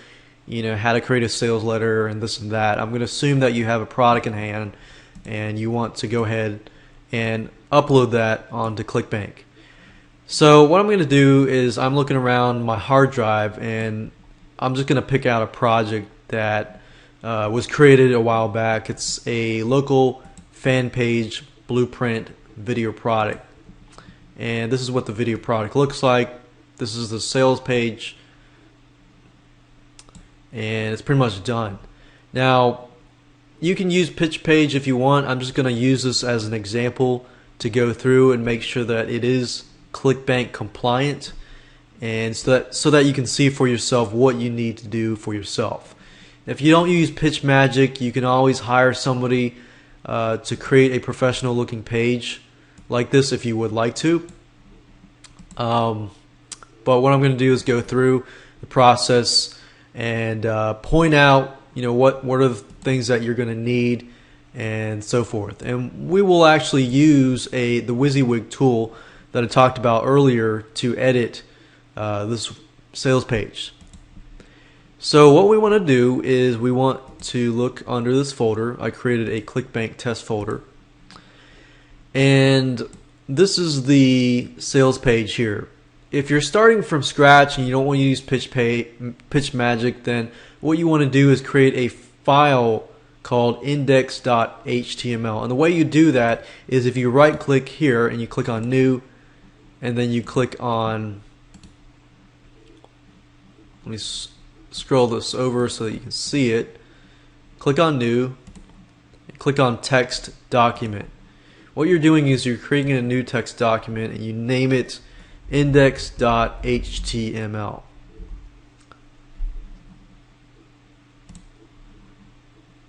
how to create a sales letter and this and that. I'm going to assume that you have a product in hand and you want to go ahead and upload that onto ClickBank. So what I'm going to do is I'm looking around my hard drive, and I'm just going to pick out a project that was created a while back. It's a local fan page blueprint video product, and this is what the video product looks like. This is the sales page, and it's pretty much done. Now you can use pitch page if you want. I'm just going to use this as an example to go through and make sure that it is ClickBank compliant, and so that you can see for yourself what you need to do for yourself. If you don't use PitchMagic, you can always hire somebody to create a professional looking page like this if you would like to. But what I'm going to do is go through the process and point out what are the things that you're going to need and so forth. And we will actually use the WYSIWYG tool that I talked about earlier to edit this sales page. So what we want to do is we want to look under this folder. I created a ClickBank test folder, and this is the sales page here. If you're starting from scratch and you don't want to use PitchMagic, then what you want to do is create a file called index.html. And the way you do that is if you right click here and you click on new, and then you click on, let me scroll this over so that you can see it. Click on new, click on text document. What you're doing is you're creating a new text document and you name it index.html.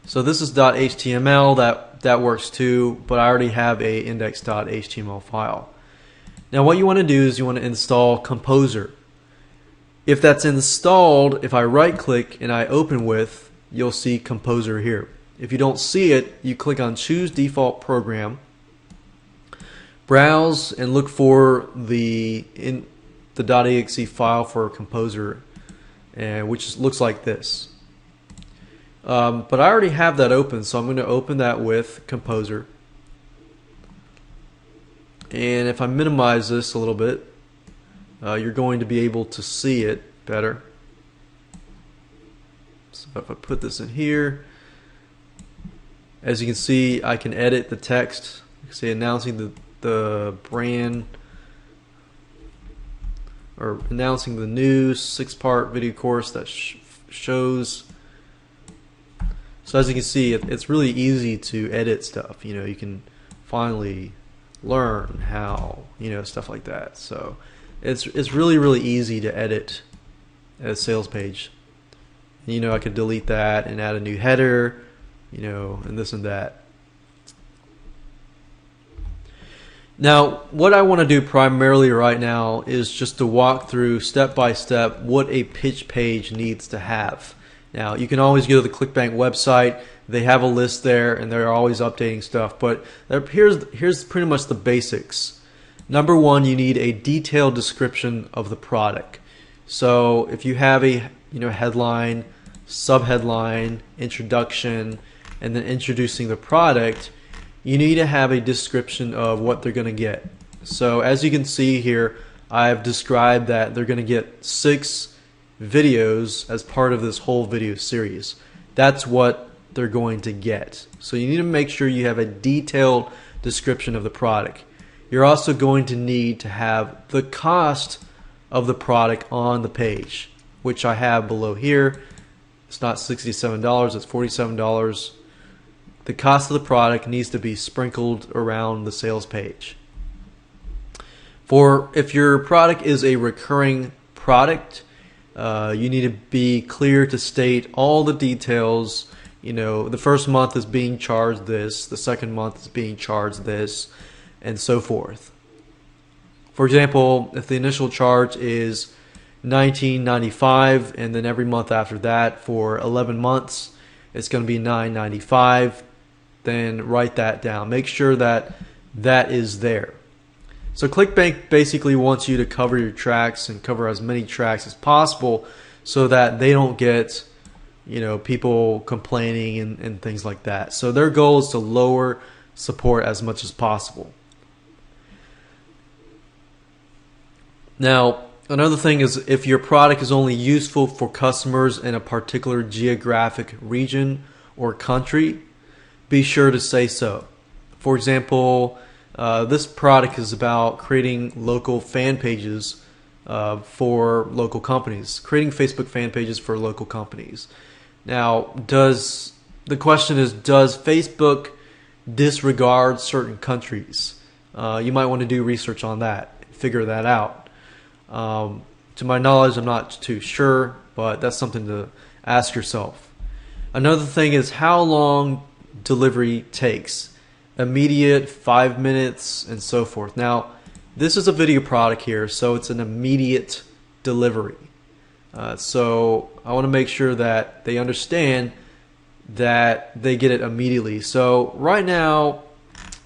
So this is .html, that works too, but I already have a index.html file. Now what you want to do is you want to install Composer. If that's installed, if I right click and I open with, you'll see Composer here. If you don't see it, you click on Choose Default Program, browse and look for the .exe file for Composer, which looks like this. But I already have that open, so I'm going to open that with Composer. And if I minimize this a little bit, you're going to be able to see it better. So if I put this in here, as you can see, I can edit the text. Say announcing the brand, or announcing the new 6-part video course that shows. So as you can see, it's really easy to edit stuff. You know, you can finally learn how, stuff like that. So it's really easy to edit a sales page. I could delete that and add a new header, and this and that. Now, what I want to do primarily right now is just to walk through step by step what a pitch page needs to have. Now, you can always go to the ClickBank website. They have a list there, and they're always updating stuff. But here's pretty much the basics. Number one, you need a detailed description of the product. So if you have a headline, subheadline, introduction, and then introducing the product, you need to have a description of what they're going to get. So as you can see here, I've described that they're going to get 6 videos as part of this whole video series. That's what they're going to get. So you need to make sure you have a detailed description of the product. You're also going to need to have the cost of the product on the page, which I have below here. It's not $67, it's $47. The cost of the product needs to be sprinkled around the sales page. If your product is a recurring product, you need to be clear to state all the details. The first month is being charged this, the second month is being charged this, and so forth. For example, if the initial charge is $19.95 and then every month after that for 11 months it's going to be $9.95, then write that down. Make sure that that is there. So ClickBank basically wants you to cover your tracks and cover as many tracks as possible so that they don't get people complaining and things like that. So their goal is to lower support as much as possible. Now, another thing is if your product is only useful for customers in a particular geographic region or country, be sure to say so. For example, this product is about creating local fan pages for local companies, creating Facebook fan pages for local companies. Now, the question is, does Facebook disregard certain countries? You might want to do research on that, figure that out. To my knowledge, I'm not too sure, but that's something to ask yourself. Another thing is how long delivery takes. Immediate, 5 minutes, and so forth. Now, this is a video product here, so it's an immediate delivery. So I want to make sure that they understand that they get it immediately. So right now,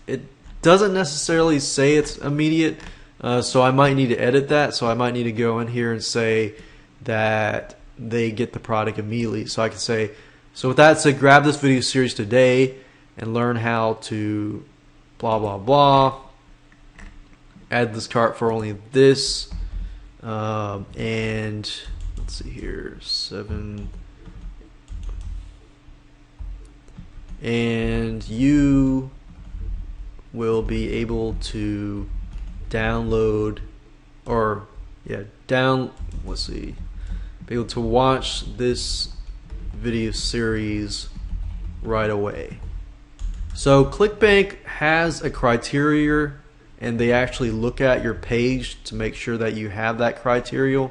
it doesn't necessarily say it's immediate, so I might need to edit that. So I might need to go in here and say that they get the product immediately. So I can say, so with that said, grab this video series today and learn how to blah blah blah. Add this cart for only this, and let's see here, 7. And you will be able to download, let's see, be able to watch this video series right away. So ClickBank has a criteria, and they actually look at your page to make sure that you have that criteria.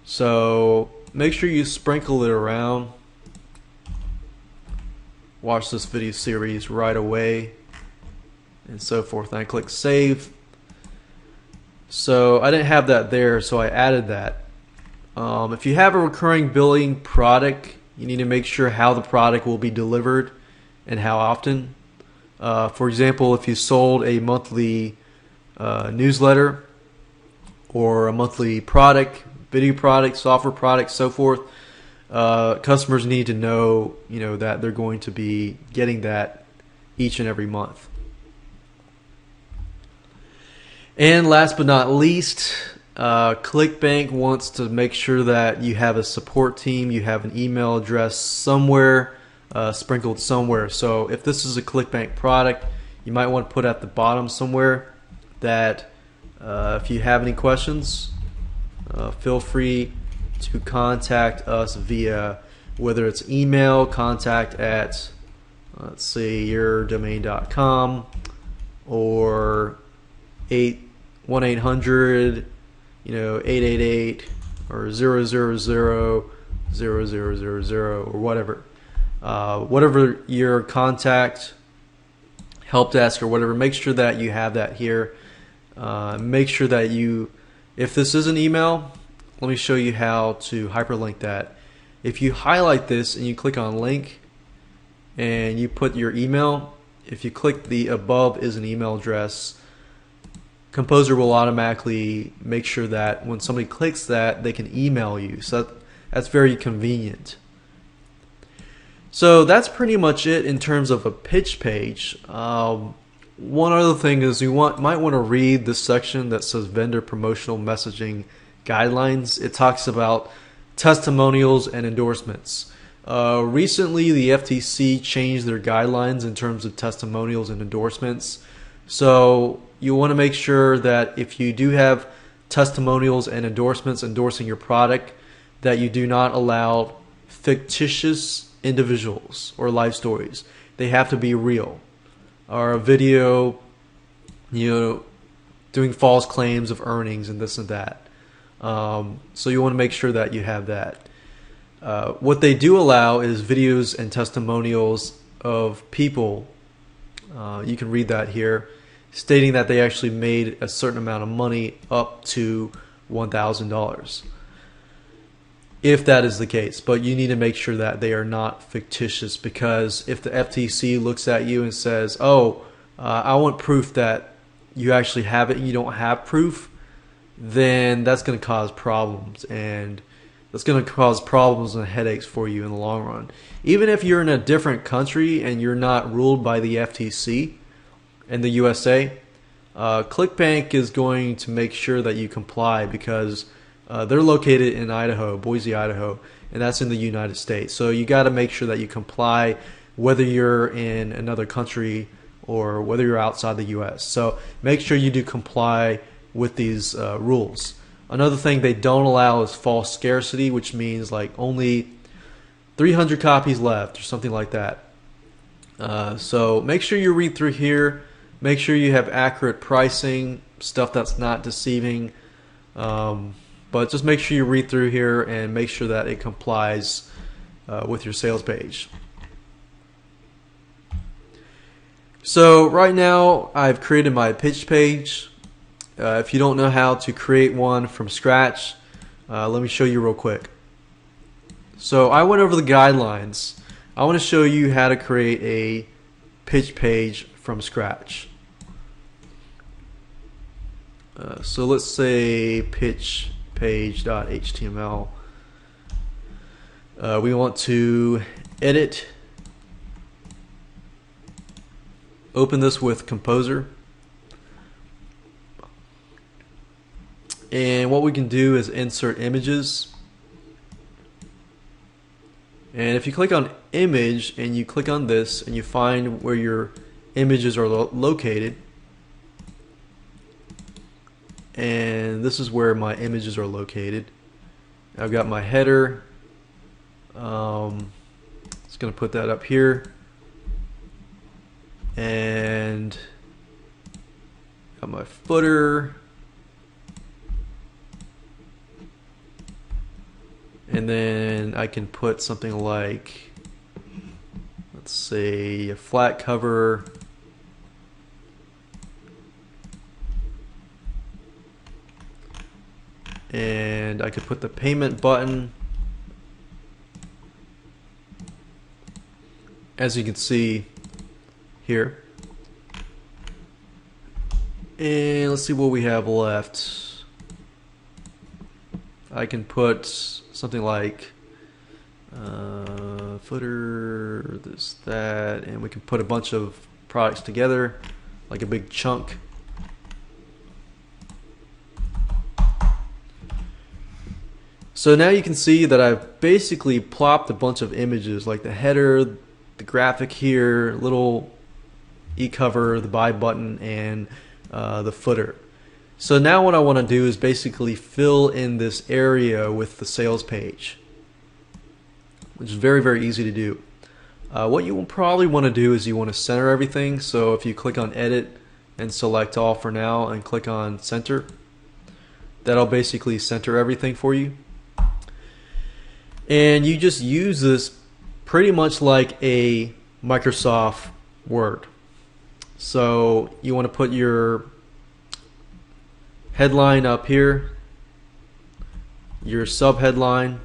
So make sure you sprinkle it around. Watch this video series right away and so forth. And I click save. So I didn't have that there, so I added that. If you have a recurring billing product, you need to make sure how the product will be delivered and how often. For example, if you sold a monthly newsletter or a monthly product, video product, software product, so forth, customers need to know, that they're going to be getting that each and every month. And last but not least, ClickBank wants to make sure that you have a support team, you have an email address somewhere, sprinkled somewhere. So if this is a ClickBank product, you might want to put at the bottom somewhere that if you have any questions, feel free to contact us via whether it's email, contact at let's say yourdomain.com, or 1-800 888 or 000 or whatever. Whatever your contact help desk or whatever, make sure that you have that here. Make sure that if this is an email, let me show you how to hyperlink that. If you highlight this and you click on link and you put your email, if you click the above is an email address, Composer will automatically make sure that when somebody clicks that, they can email you. So that's very convenient. So that's pretty much it in terms of a pitch page. One other thing is you might want to read this section that says vendor promotional messaging guidelines. It talks about testimonials and endorsements. Recently, the FTC changed their guidelines in terms of testimonials and endorsements. So you want to make sure that if you do have testimonials and endorsements endorsing your product, that you do not allow fictitious individuals or life stories. They have to be real. Or a video, doing false claims of earnings and this and that. So you want to make sure that you have that. What they do allow is videos and testimonials of people. You can read that here, stating that they actually made a certain amount of money up to $1,000. If that is the case, but you need to make sure that they are not fictitious, because if the FTC looks at you and says, oh, I want proof that you actually have it and you don't have proof, then that's going to cause problems, and that's going to cause problems and headaches for you in the long run. Even if you're in a different country and you're not ruled by the FTC in the USA, ClickBank is going to make sure that you comply, because they're located in Idaho, Boise, Idaho, and that's in the United States. So you got to make sure that you comply whether you're in another country or whether you're outside the US. So make sure you do comply with these rules. Another thing they don't allow is false scarcity, which means like only 300 copies left or something like that. So make sure you read through here. Make sure you have accurate pricing, stuff that's not deceiving. But just make sure you read through here and make sure that it complies with your sales page. So right now I've created my pitch page. If you don't know how to create one from scratch, let me show you real quick. So I went over the guidelines. I want to show you how to create a pitch page from scratch. So let's say pitch page.html. We want to edit. Open this with Composer. And what we can do is insert images. And if you click on image and you click on this and you find where your images are located, and this is where my images are located. I've got my header. Just going to put that up here. and got my footer, and then I can put something like, let's say, a flat cover, and I could put the payment button. As you can see here. And let's see what we have left. I can put something like footer, this, that, and we can put a bunch of products together like a big chunk. So now you can see that I've basically plopped a bunch of images like the header, the graphic here, little e-cover, the buy button, and the footer. So now what I want to do is basically fill in this area with the sales page, which is very, very easy to do. What you will probably want to do is you want to center everything. So if you click on edit and select all for now and click on center, that'll basically center everything for you. And you just use this pretty much like a Microsoft Word. So you want to put your headline up here, your sub-headline.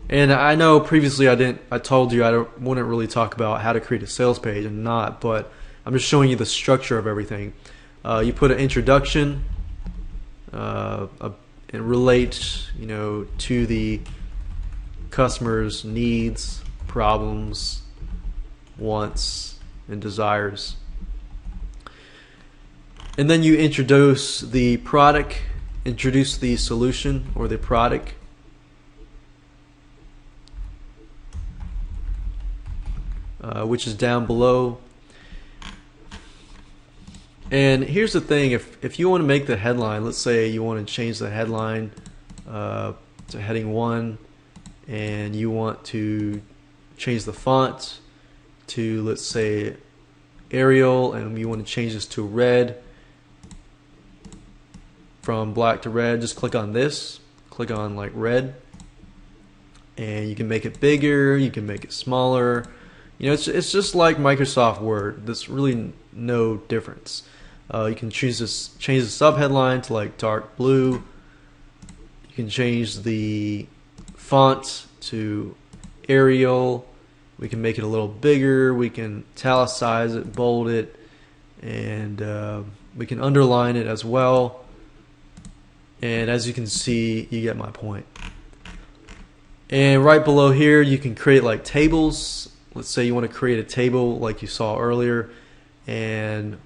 And I know previously I told you I wouldn't really talk about how to create a sales page, and not, but I'm just showing you the structure of everything. You put an introduction, and relate, to the customer's needs, problems, wants, and desires. And then you introduce the product, introduce the solution or the product. Which is down below. And here's the thing, if you want to make the headline, let's say you want to change the headline to heading 1, and you want to change the font to, let's say, Arial, and you want to change this to red, from black to red, just click on this, click on like red, and you can make it bigger, you can make it smaller. It's just like Microsoft Word. There's really no difference. You can change the subheadline to like dark blue. You can change the font to Arial. We can make it a little bigger. We can italicize it, bold it, and we can underline it as well. And as you can see, you get my point. And right below here, you can create like tables. Let's say you want to create a table like you saw earlier, and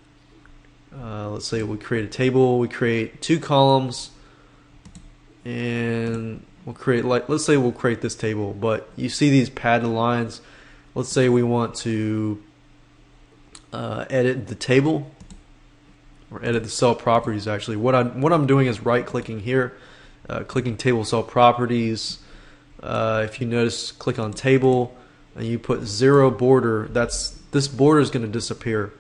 let's say we create a table. We create 2 columns, and we'll create, like, let's say we'll create this table, but you see these padded lines. Let's say we want to edit the table, or edit the cell properties. Actually, what I'm doing is right-clicking here, clicking table cell properties. If you notice, click on table, and you put 0 border. This border is going to disappear,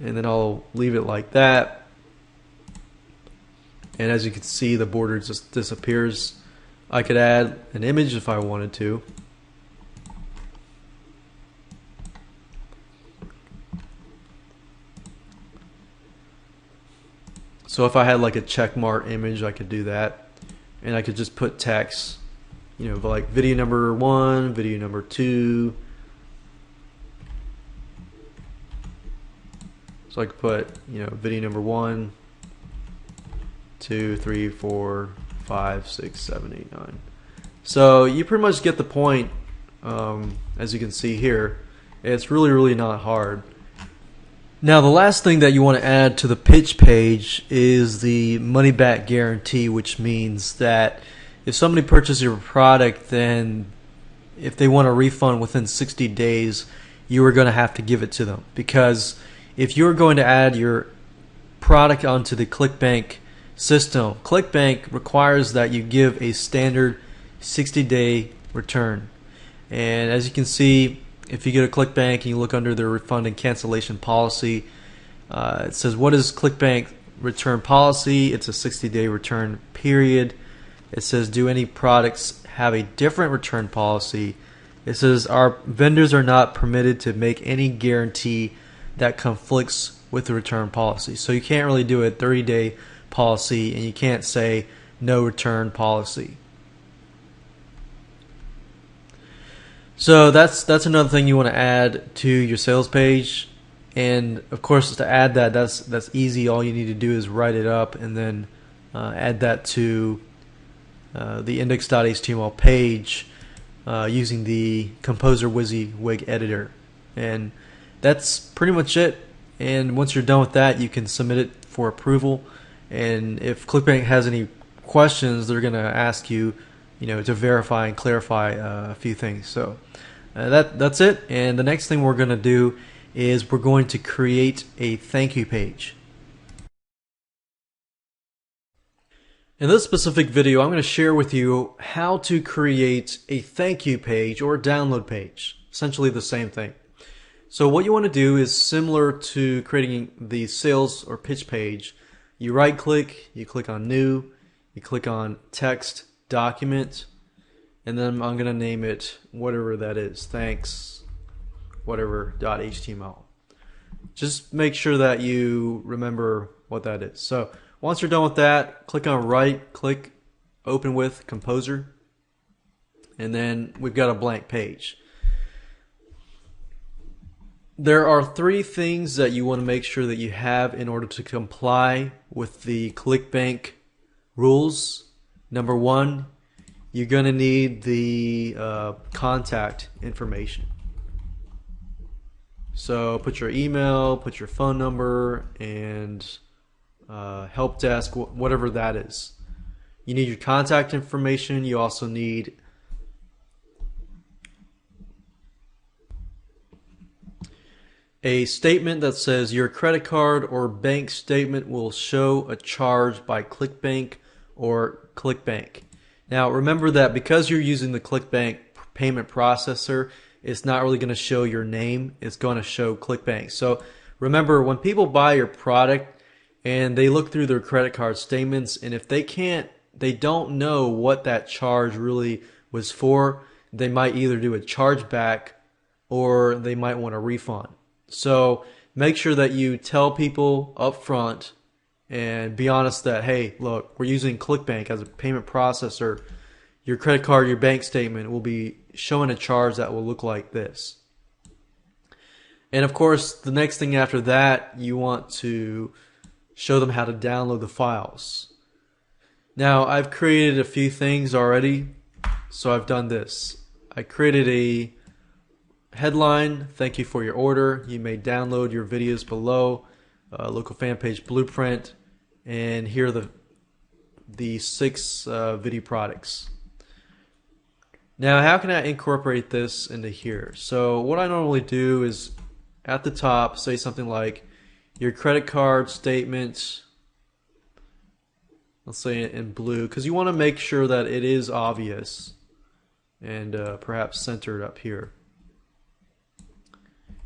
and then I'll leave it like that. And as you can see, the border just disappears. I could add an image if I wanted to. So if I had like a checkmark image, I could do that, and I could just put text, like video number 1, video number 2. So I could put, video number 1, 2, 3, 4, 5, 6, 7, 8, 9. So you pretty much get the point. As you can see here, it's really, really not hard. Now, the last thing that you want to add to the pitch page is the money back guarantee, which means that if somebody purchases your product, then if they want a refund within 60 days, you are going to have to give it to them. Because if you're going to add your product onto the ClickBank system, ClickBank requires that you give a standard 60-day return. And as you can see, if you go to ClickBank and you look under the refund and cancellation policy, it says, what is ClickBank return policy? It's a 60-day return period. It says, do any products have a different return policy? It says, our vendors are not permitted to make any guarantee that conflicts with the return policy. So you can't really do a 30-day policy, and you can't say no return policy. So that's another thing you want to add to your sales page. And of course, to add that, that's easy. All you need to do is write it up and then add that to the index.html page using the Composer WYSIWYG editor. And that's pretty much it. And once you're done with that, you can submit it for approval. And if ClickBank has any questions, they're going to ask you, to verify and clarify a few things. So that's it. And the next thing we're going to do is we're going to create a thank you page. In this specific video, I'm going to share with you how to create a thank you page or a download page. Essentially the same thing. So what you want to do is similar to creating the sales or pitch page. You right click, you click on new, you click on text, document, and then I'm going to name it whatever that is, thanks, whatever .html. Just make sure that you remember what that is. So once you're done with that, click on right, click open with Composer, and then we've got a blank page. There are 3 things that you want to make sure that you have in order to comply with the ClickBank rules. Number 1, you're going to need the contact information. So put your email, put your phone number, and help desk, whatever that is. You need your contact information. You also need a statement that says your credit card or bank statement will show a charge by ClickBank or ClickBank. Now remember that because you're using the ClickBank payment processor, it's not really going to show your name. It's going to show ClickBank. So remember, when people buy your product and they look through their credit card statements, and if they don't know what that charge really was for, they might either do a chargeback or they might want a refund. So make sure that you tell people up front and be honest that, hey, look, we're using ClickBank as a payment processor. Your credit card, your bank statement will be showing a charge that will look like this. And of course, the next thing after that, you want to show them how to download the files. Now, I've created a few things already, so I've done this. I created a headline, thank you for your order. You may download your videos below, local fan page blueprint, and here are the 6 video products. Now, how can I incorporate this into here? So what I normally do is at the top say something like your credit card statement, let's say in blue, because you want to make sure that it is obvious and perhaps centered up here.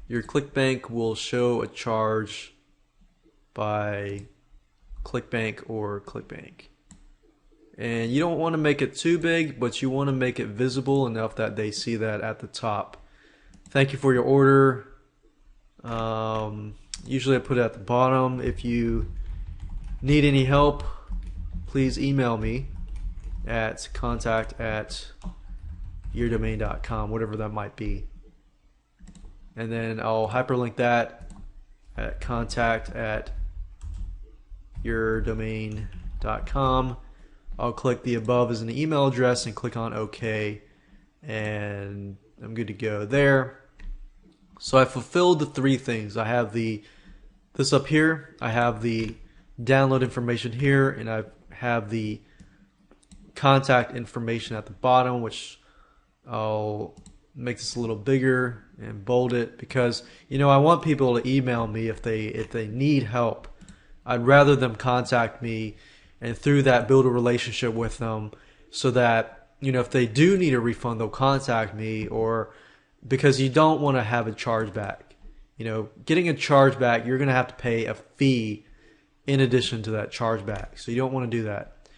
Your ClickBank will show a charge by ClickBank or ClickBank. And you don't want to make it too big, but you want to make it visible enough that they see that at the top. Thank you for your order. Usually I put it at the bottom. If you need any help, please email me at contact@yourdomain.com, whatever that might be. And then I'll hyperlink that at contact@yourdomain.com. I'll click the above as an email address and click on OK, and I'm good to go there. So I fulfilled the 3 things. I have this up here, I have the download information here, and I have the contact information at the bottom, which I'll make this a little bigger and bold it because I want people to email me if they need help. I'd rather them contact me and through that build a relationship with them so that if they do need a refund, they'll contact me, or because you don't want to have a chargeback. Getting a chargeback, you're going to have to pay a fee in addition to that chargeback. So you don't want to do that.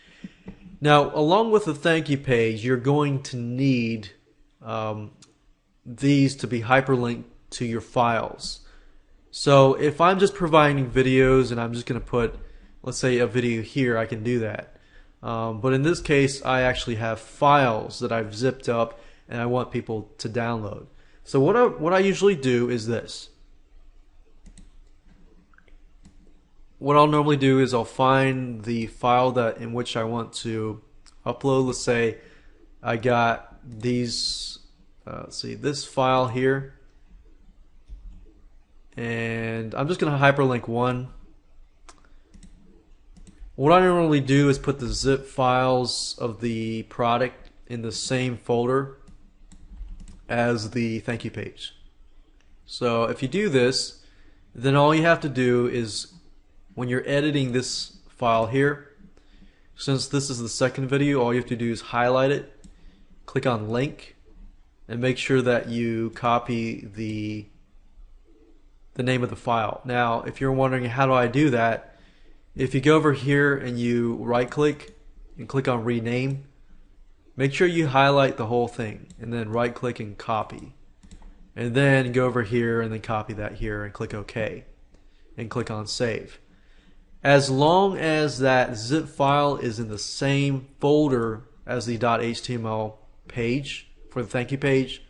Now, along with the thank you page, you're going to need these to be hyperlinked to your files. So if I'm just providing videos and I'm just going to put, let's say, a video here, I can do that. But in this case, I actually have files that I've zipped up and I want people to download. So what I usually do is this. What I'll normally do is I'll find the file that in which I want to upload. Let's say I got these, let's see, this file here, and I'm just going to hyperlink one. What I normally do is put the zip files of the product in the same folder as the thank you page. So if you do this, then all you have to do is, when you're editing this file here, since this is the second video, all you have to do is highlight it, click on link, and make sure that you copy the name of the file. Now, if you're wondering how do I do that, if you go over here and you right click and click on rename, make sure you highlight the whole thing and then right click and copy. And then go over here and then copy that here and click OK and click on save. As long as that zip file is in the same folder as the .html page for the thank you page,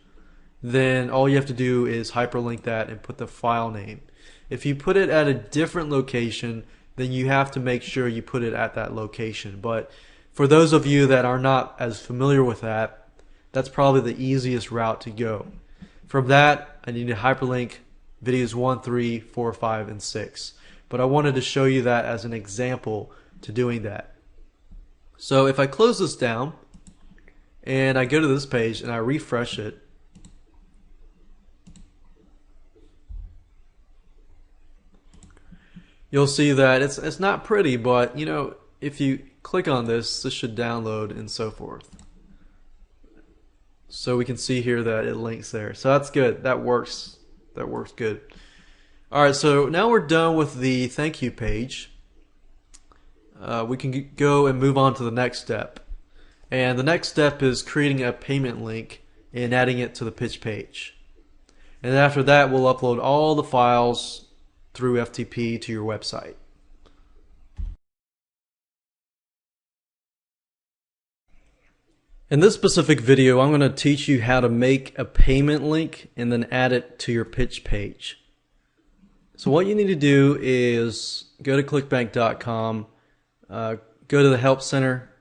then all you have to do is hyperlink that and put the file name. If you put it at a different location, then you have to make sure you put it at that location. But for those of you that are not as familiar with that, that's probably the easiest route to go. From that, I need to hyperlink videos 1, 3, 4, 5, and 6. But I wanted to show you that as an example to doing that. So if I close this down and I go to this page and I refresh it, you'll see that it's not pretty, but if you click on this, this should download and so forth. So we can see here that it links there. So that's good. That works. That works good. Alright, so now we're done with the thank you page. We can go and move on to the next step. And the next step is creating a payment link and adding it to the pitch page. And after that, we'll upload all the files through FTP to your website. In this specific video, I'm going to teach you how to make a payment link and then add it to your pitch page. So what you need to do is go to clickbank.com, go to the Help Center,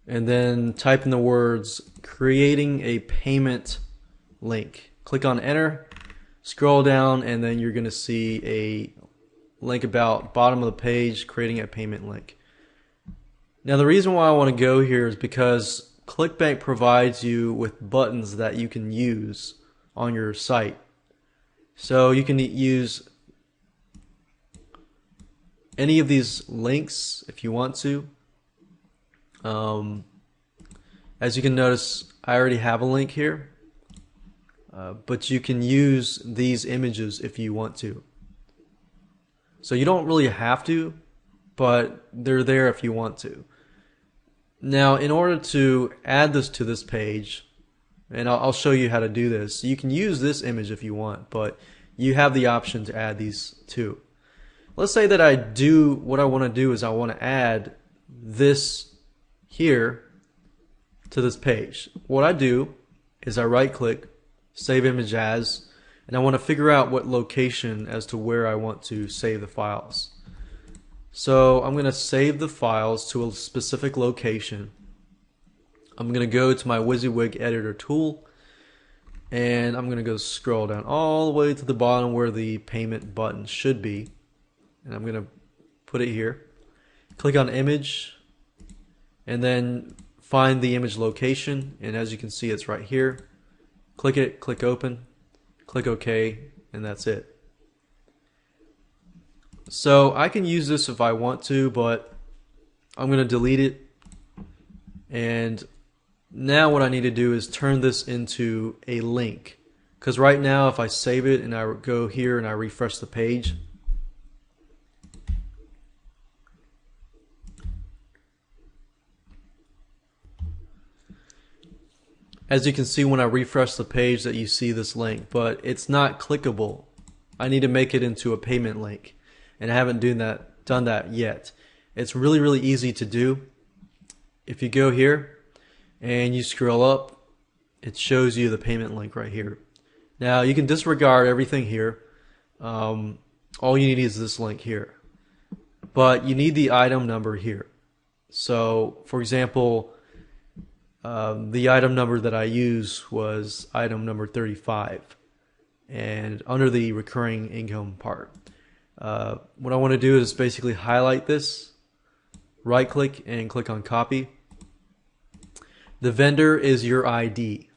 and then type in the words creating a payment link. Click on enter, scroll down, and then you're going to see a link about bottom of the page, creating a payment link. Now the reason why I want to go here is because ClickBank provides you with buttons that you can use on your site. So you can use any of these links if you want to. As you can notice, I already have a link here, but you can use these images if you want to. So you don't really have to, but they're there if you want to. Now, in order to add this to this page, and I'll show you how to do this. You can use this image if you want, but you have the option to add these too. Let's say that what I want to do is I want to add this here to this page. What I do is I right click, save image as, and I want to figure out what location as to where I want to save the files. So I'm going to save the files to a specific location. I'm going to go to my WYSIWYG editor tool, and I'm going to go scroll down all the way to the bottom where the payment button should be, and I'm going to put it here. Click on image, and then find the image location, and as you can see, it's right here. Click it, click open, click OK, and that's it. So I can use this if I want to, but I'm going to delete it, and Now what I need to do is turn this into a link, because right now if I save it and I go here and I refresh the page, as you can see when I refresh the page that you see this link, but it's not clickable. I need to make it into a payment link, and I haven't done that yet. It's really easy to do. If you go here and you scroll up, it shows you the payment link right here. Now you can disregard everything here. All you need is this link here, but you need the item number here. So for example, the item number that I use was item number 35, and under the recurring income part, what I want to do is basically highlight this, right click and click on copy. The vendor is your ID.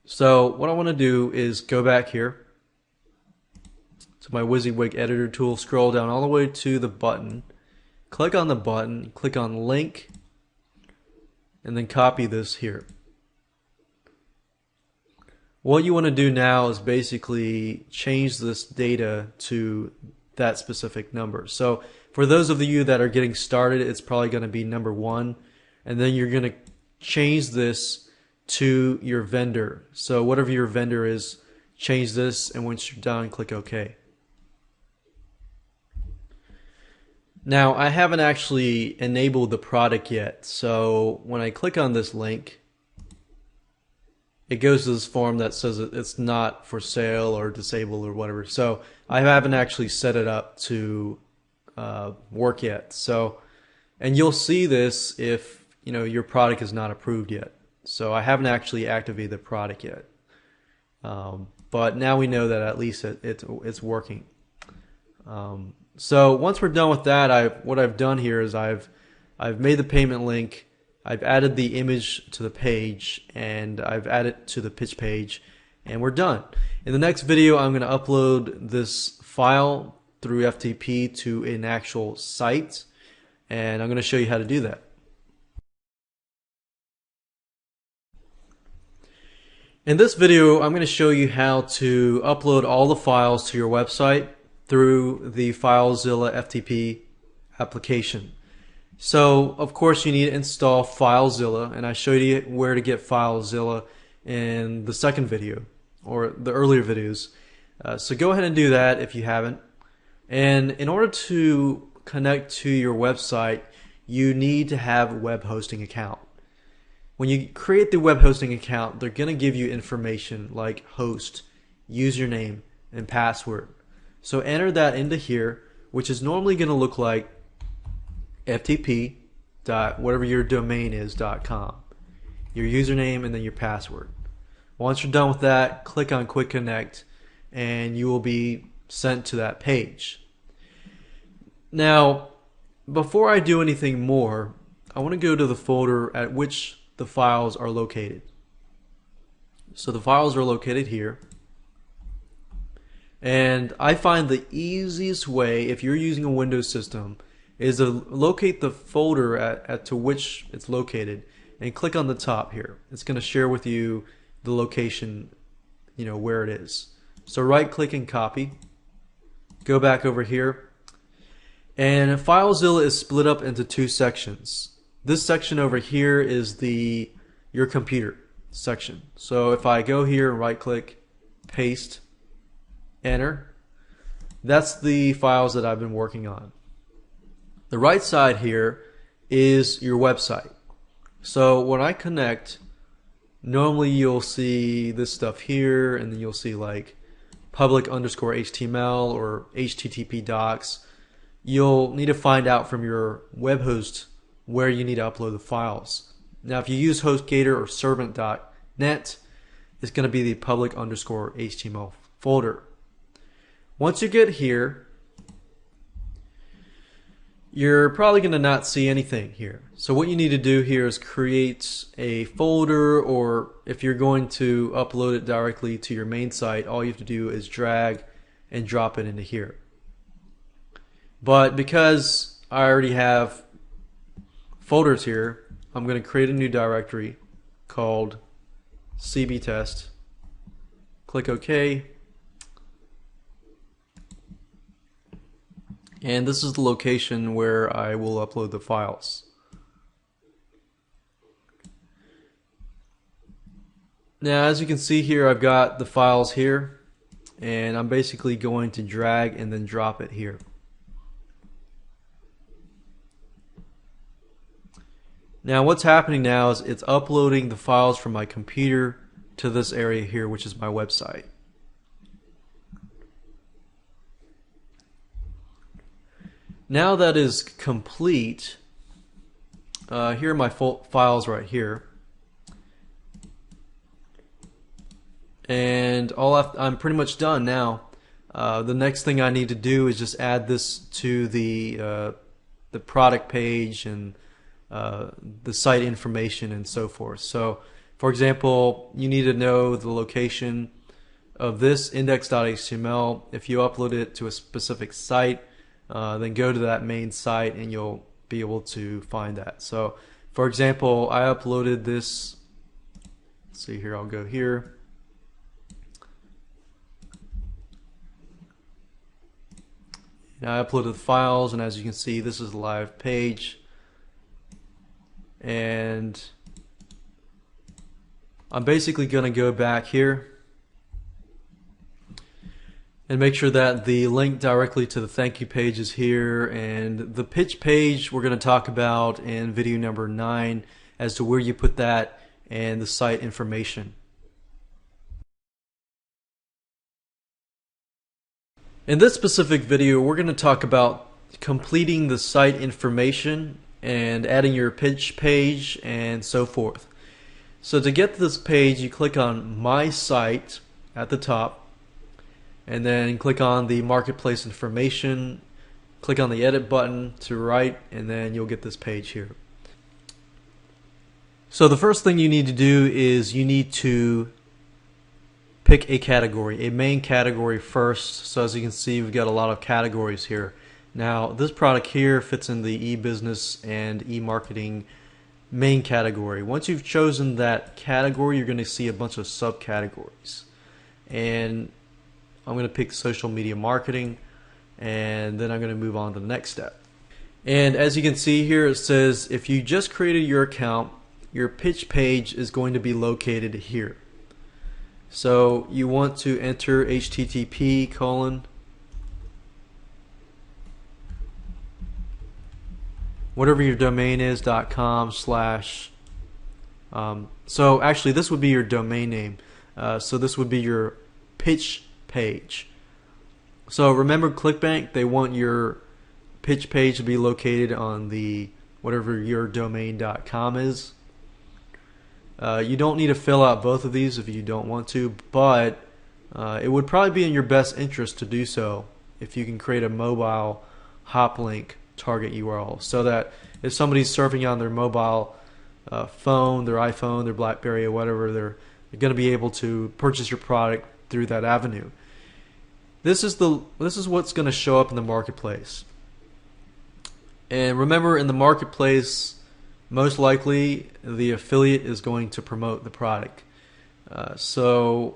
So what I want to do is go back here to my WYSIWYG editor tool, scroll down all the way to the button, click on the button, click on link, and then copy this here. What you want to do now is basically change this data to that specific number. So for those of you that are getting started, it's probably going to be number 1, and then you're going to change this to your vendor. So whatever your vendor is, change this, and once you're done, click OK. Now I haven't actually enabled the product yet, so when I click on this link, it goes to this form that says it's not for sale or disabled or whatever. So I haven't actually set it up to work yet. So, and you'll see this if your product is not approved yet. So I haven't actually activated the product yet, but now we know that at least it's working. So once we're done with that, what I've done here is I've made the payment link, I've added the image to the page, and I've added to the pitch page, and we're done. In the next video, I'm going to upload this file through FTP to an actual site, and I'm going to show you how to do that. In this video, I'm going to show you how to upload all the files to your website through the FileZilla FTP application. So of course you need to install FileZilla, and I showed you where to get FileZilla in the second video or the earlier videos. So go ahead and do that if you haven't. And in order to connect to your website, you need to have a web hosting account. When you create the web hosting account, they're going to give you information like host, username, and password. So enter that into here, which is normally going to look like ftp dot whatever your domain is .com, your username, and then your password. Once you're done with that, click on Quick Connect, and you will be sent to that page. Now, before I do anything more, I want to go to the folder at which the files are located. So the files are located here. And I find the easiest way, if you're using a Windows system, is to locate the folder to which it's located and click on the top here. It's going to share with you the location, where it is. So right click and copy. Go back over here. And FileZilla is split up into 2 sections. This section over here is your computer section. So if I go here and right click, paste, enter, that's the files that I've been working on. The right side here is your website. So when I connect, normally you'll see this stuff here, and then you'll see like public_HTML or HTTP docs. You'll need to find out from your web host where you need to upload the files. Now if you use HostGator or servant.net, it's going to be the public_HTML folder. Once you get here, you're probably going to not see anything here. So what you need to do here is create a folder, or if you're going to upload it directly to your main site, all you have to do is drag and drop it into here. But because I already have folders here, I'm going to create a new directory called CB test. Click OK. And this is the location where I will upload the files. Now, as you can see here, I've got the files here, and I'm basically going to drag and then drop it here. Now, what's happening now is it's uploading the files from my computer to this area here, which is my website. Now that is complete, here are my files right here. And I'm pretty much done now. The next thing I need to do is just add this to the product page and the site information and so forth. So, for example, you need to know the location of this index.html. If you upload it to a specific site, then go to that main site and you'll be able to find that. So, for example, I uploaded this. Let's see here, I'll go here. Now I uploaded the files, and as you can see, this is the live page. And I'm basically going to go back here and make sure that the link directly to the thank you page is here, and the pitch page we're going to talk about in video number 9 as to where you put that and the site information. In this specific video, we're going to talk about completing the site information and adding your pitch page and so forth. So to get to this page, you click on My Site at the top, and then click on the marketplace information, click on the edit button to right, and then you'll get this page here. So the first thing you need to do is you need to pick a category, a main category first. So as you can see, we've got a lot of categories here. Now this product here fits in the e-business and e-marketing main category. Once you've chosen that category, you're going to see a bunch of subcategories. And I'm going to pick social media marketing, and then I'm going to move on to the next step. And as you can see here, it says if you just created your account, your pitch page is going to be located here. So you want to enter http:// whatever your domain is .com/. So actually this would be your domain name. So this would be your pitch page. So remember ClickBank, they want your pitch page to be located on the whatever your domain.com is. You don't need to fill out both of these if you don't want to, but it would probably be in your best interest to do so if you can create a mobile hop link target URL, so that if somebody's surfing on their mobile phone, their iPhone, their BlackBerry, or whatever, they're going to be able to purchase your product through that avenue. This is what's going to show up in the marketplace. And remember, in the marketplace, most likely the affiliate is going to promote the product. So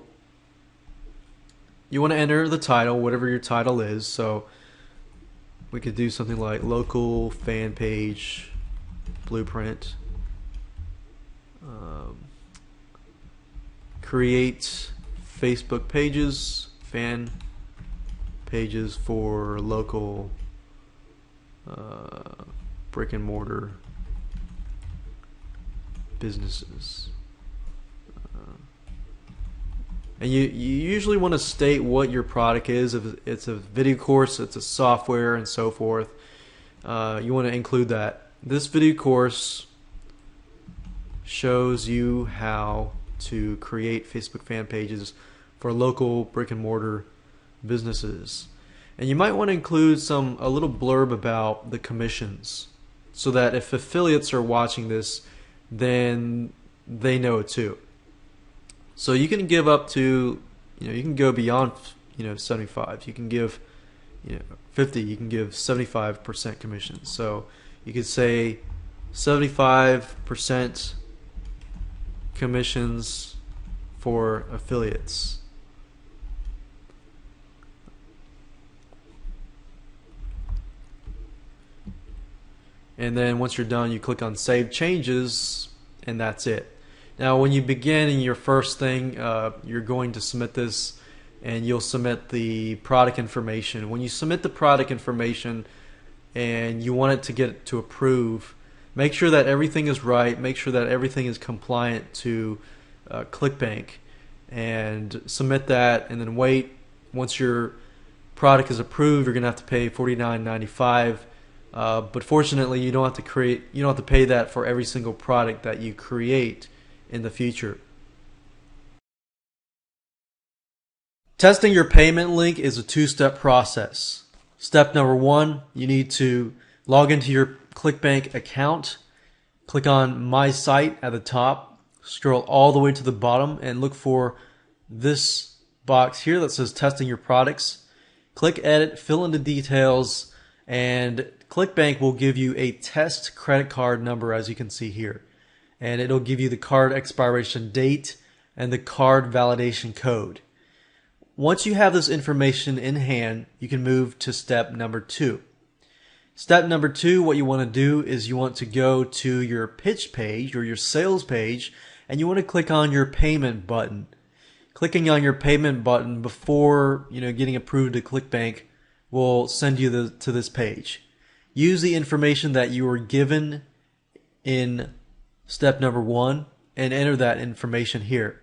you want to enter the title, whatever your title is. So we could do something like local fan page blueprint. Create Facebook pages, fan pages for local brick and mortar businesses. And you usually want to state what your product is. If it's a video course, it's a software, and so forth. You want to include that. This video course shows you how to create Facebook fan pages for local brick and mortar businesses. And you might want to include a little blurb about the commissions, so that if affiliates are watching this, then they know it too. So you can give up to, you can go beyond, 75. You can give, 50. You can give 75% commission. So you could say 75% commissions for affiliates. And then once you're done, you click on Save Changes, and that's it. Now when you begin in your first thing, you're going to submit this, and you'll submit the product information. When you submit the product information and you want it to get to approve, make sure that everything is right, make sure that everything is compliant to ClickBank, and submit that, and then wait. Once your product is approved, you're going to have to pay $49.95. But fortunately, you don't have to pay that for every single product that you create in the future. Testing your payment link is a two-step process. Step number one, you need to log into your ClickBank account. Click on My Site at the top. Scroll all the way to the bottom and look for this box here that says Testing Your Products. Click Edit, fill in the details, and ClickBank will give you a test credit card number, as you can see here. And it'll give you the card expiration date and the card validation code. Once you have this information in hand, you can move to step number two. Step number two, what you want to do is you want to go to your pitch page or your sales page, and you want to click on your payment button. Clicking on your payment button before getting approved to ClickBank will send you to this page. Use the information that you were given in step number one and enter that information here.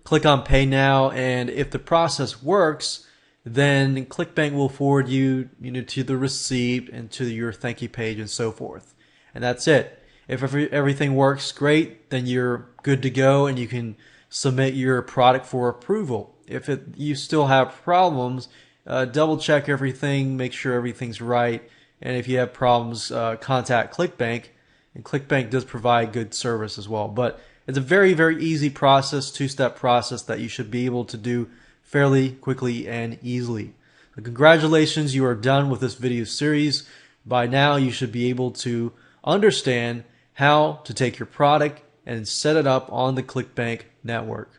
Click on Pay Now, and if the process works, then ClickBank will forward you, to the receipt and to your thank you page and so forth. And that's it. If everything works great, then you're good to go and you can submit your product for approval. If you still have problems, double check everything, make sure everything's right, and if you have problems, contact ClickBank, and ClickBank does provide good service as well. But it's a very, very easy process, two-step process that you should be able to do fairly quickly and easily. So congratulations, you are done with this video series. By now, you should be able to understand how to take your product and set it up on the ClickBank network.